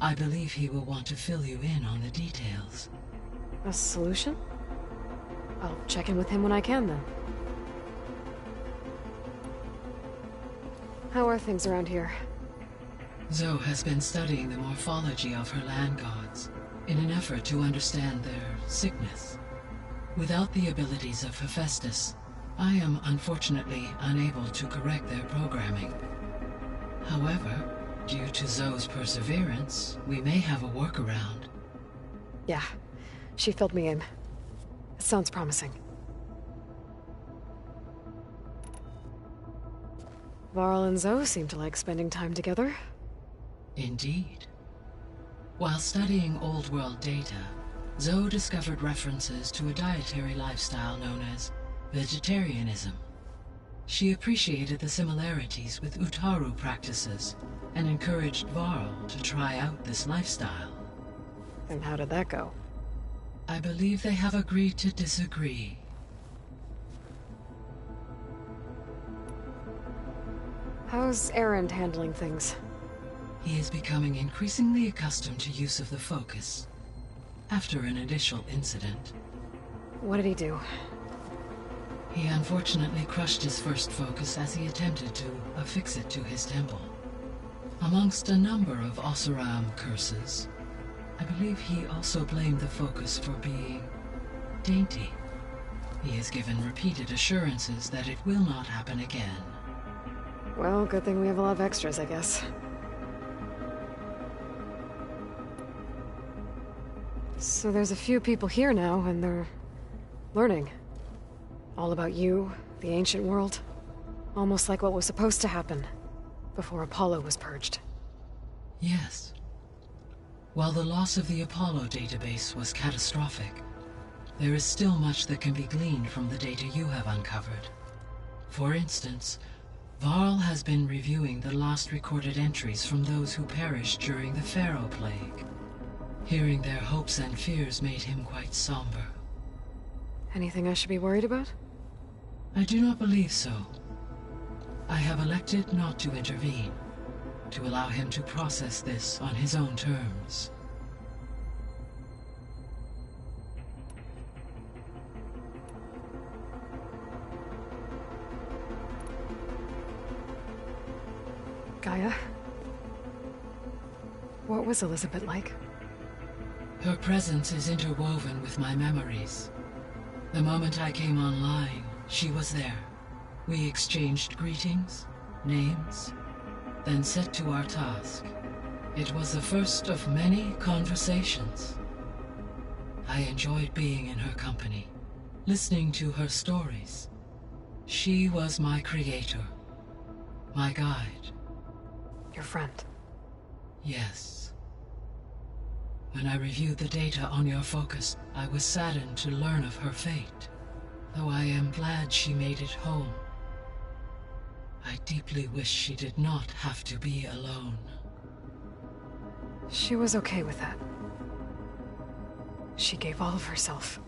I believe he will want to fill you in on the details. A solution? I'll check in with him when I can, then. How are things around here? Zoe has been studying the morphology of her land gods in an effort to understand their sickness. Without the abilities of Hephaestus, I am unfortunately unable to correct their programming. However, due to Zoe's perseverance, we may have a workaround. Yeah, she filled me in. It sounds promising. Varl and Zoe seem to like spending time together. Indeed. While studying Old World data, Zoe discovered references to a dietary lifestyle known as vegetarianism. She appreciated the similarities with Utaru practices and encouraged Varl to try out this lifestyle. And how did that go? I believe they have agreed to disagree. How's Erend handling things? He is becoming increasingly accustomed to use of the focus, after an initial incident. What did he do? He unfortunately crushed his first focus as he attempted to affix it to his temple. Amongst a number of Oseram curses, I believe he also blamed the focus for being dainty. He has given repeated assurances that it will not happen again. Well, good thing we have a lot of extras, I guess. So there's a few people here now, and they're learning. All about you, the ancient world. Almost like what was supposed to happen before Apollo was purged. Yes. While the loss of the Apollo database was catastrophic, there is still much that can be gleaned from the data you have uncovered. For instance, Varl has been reviewing the last recorded entries from those who perished during the Pharaoh Plague. Hearing their hopes and fears made him quite somber. Anything I should be worried about? I do not believe so. I have elected not to intervene, to allow him to process this on his own terms. Gaia? What was Elizabeth like? Her presence is interwoven with my memories. The moment I came online, she was there. We exchanged greetings, names, then set to our task. It was the first of many conversations. I enjoyed being in her company, listening to her stories. She was my creator, my guide. Your friend. Yes. When I reviewed the data on your focus, I was saddened to learn of her fate, though I am glad she made it home. I deeply wish she did not have to be alone. She was okay with that. She gave all of herself.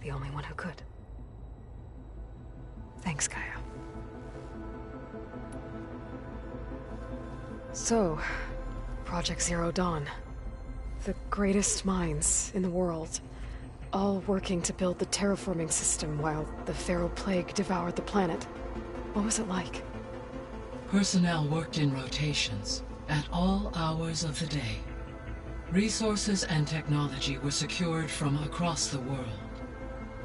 The only one who could. Thanks, Gaia. So, Project Zero Dawn. The greatest minds in the world, all working to build the terraforming system while the Pharaoh Plague devoured the planet. What was it like? Personnel worked in rotations, at all hours of the day. Resources and technology were secured from across the world.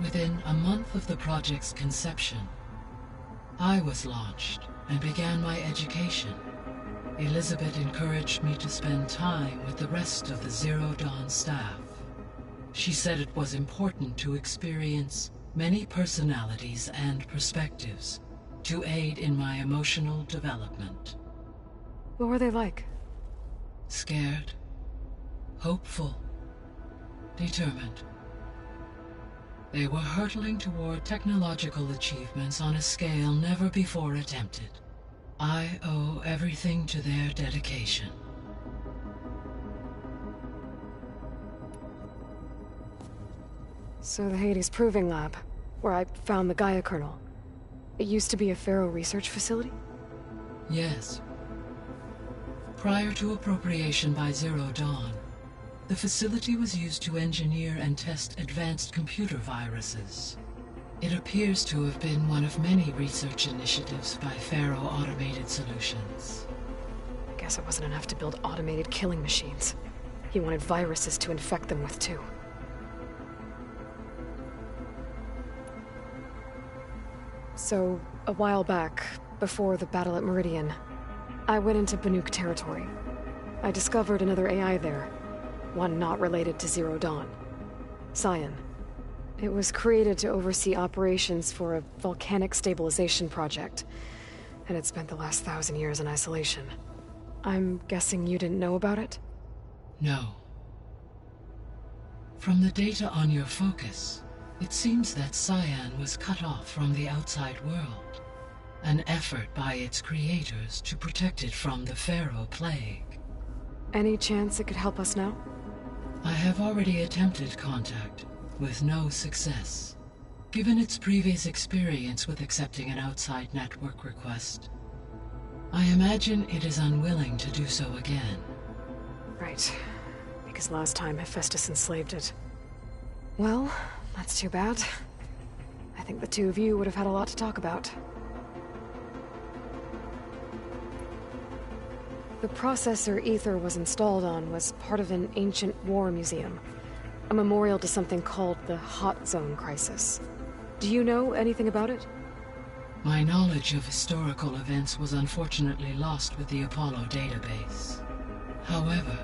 Within a month of the project's conception, I was launched and began my education. Elizabeth encouraged me to spend time with the rest of the Zero Dawn staff. She said it was important to experience many personalities and perspectives to aid in my emotional development. What were they like? Scared, hopeful, determined. They were hurtling toward technological achievements on a scale never before attempted. I owe everything to their dedication. So the Hades Proving Lab, where I found the Gaia kernel. It used to be a Pharaoh research facility? Yes. Prior to appropriation by Zero Dawn, the facility was used to engineer and test advanced computer viruses. It appears to have been one of many research initiatives by Pharaoh Automated Solutions. I guess it wasn't enough to build automated killing machines. He wanted viruses to infect them with too. So, a while back, before the battle at Meridian, I went into Banuk territory. I discovered another AI there, one not related to Zero Dawn. Scion. It was created to oversee operations for a volcanic stabilization project, and it spent the last 1,000 years in isolation. I'm guessing you didn't know about it? No. From the data on your focus, it seems that Cyan was cut off from the outside world, an effort by its creators to protect it from the Pharaoh Plague. Any chance it could help us now? I have already attempted contact, with no success. Given its previous experience with accepting an outside network request, I imagine it is unwilling to do so again. Right. Because last time Hephaestus enslaved it. Well, that's too bad. I think the two of you would have had a lot to talk about. The processor Ether was installed on was part of an ancient war museum. A memorial to something called the Hot Zone Crisis. Do you know anything about it? My knowledge of historical events was unfortunately lost with the Apollo database. However,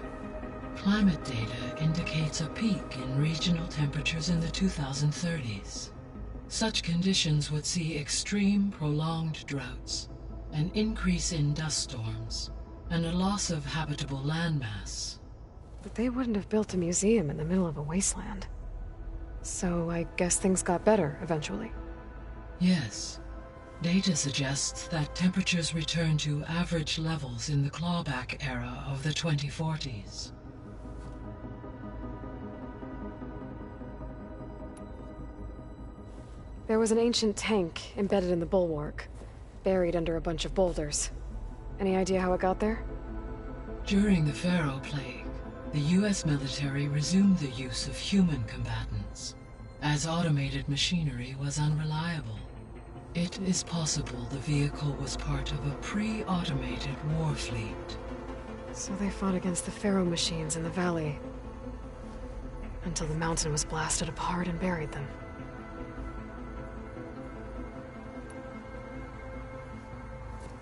climate data indicates a peak in regional temperatures in the 2030s. Such conditions would see extreme, prolonged droughts, an increase in dust storms, and a loss of habitable landmass. But they wouldn't have built a museum in the middle of a wasteland. So I guess things got better eventually. Yes. Data suggests that temperatures returned to average levels in the clawback era of the 2040s. There was an ancient tank embedded in the bulwark, buried under a bunch of boulders. Any idea how it got there? During the Pharaoh Plague, the US military resumed the use of human combatants, as automated machinery was unreliable. It is possible the vehicle was part of a pre-automated war fleet. So they fought against the Pharaoh machines in the valley, until the mountain was blasted apart and buried them.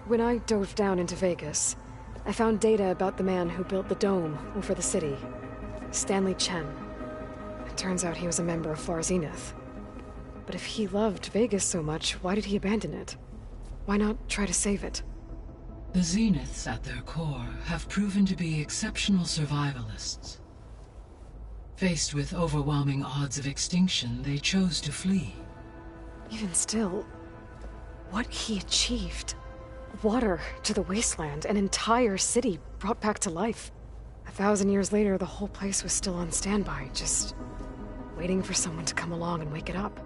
When I dove down into Vegas, I found data about the man who built the dome over the city, Stanley Chen. It turns out he was a member of Far Zenith. But if he loved Vegas so much, why did he abandon it? Why not try to save it? The Zeniths at their core have proven to be exceptional survivalists. Faced with overwhelming odds of extinction, they chose to flee. Even still, what he achieved. Water to the wasteland, an entire city brought back to life. 1,000 years later, the whole place was still on standby, just waiting for someone to come along and wake it up.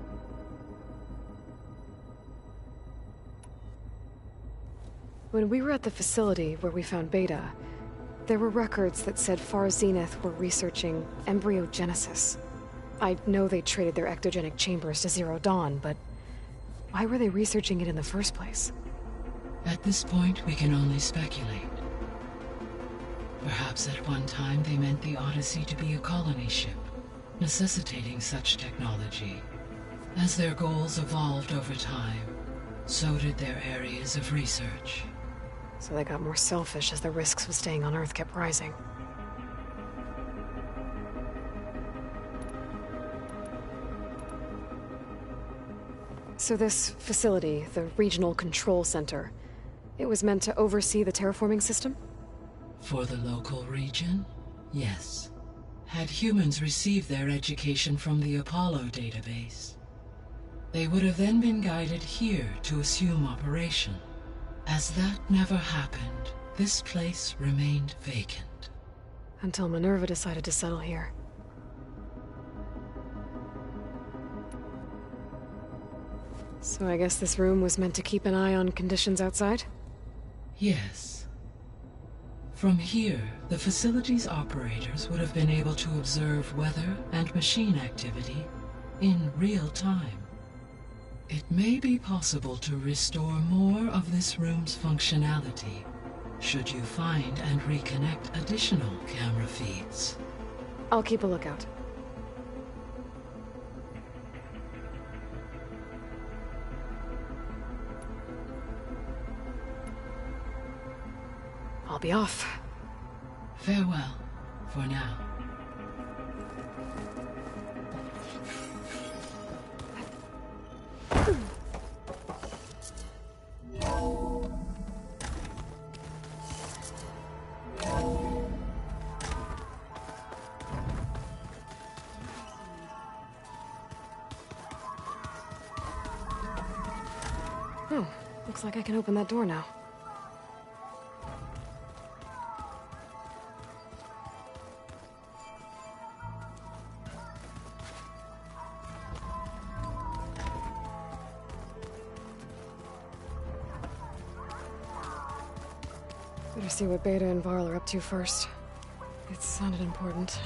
When we were at the facility where we found Beta, there were records that said Far Zenith were researching embryogenesis. I know they traded their ectogenic chambers to Zero Dawn, but why were they researching it in the first place? At this point, we can only speculate. Perhaps at one time they meant the Odyssey to be a colony ship, necessitating such technology. As their goals evolved over time, so did their areas of research. So they got more selfish as the risks of staying on Earth kept rising. So this facility, the Regional Control Center, it was meant to oversee the terraforming system? For the local region, yes. Had humans received their education from the Apollo database, they would have then been guided here to assume operation. As that never happened, this place remained vacant. Until Minerva decided to settle here. So I guess this room was meant to keep an eye on conditions outside? Yes. From here, the facility's operators would have been able to observe weather and machine activity in real time. It may be possible to restore more of this room's functionality, should you find and reconnect additional camera feeds. I'll keep a lookout. I'll be off. Farewell, for now. Oh, looks like I can open that door now. Better see what Beta and Varl are up to first. It sounded important.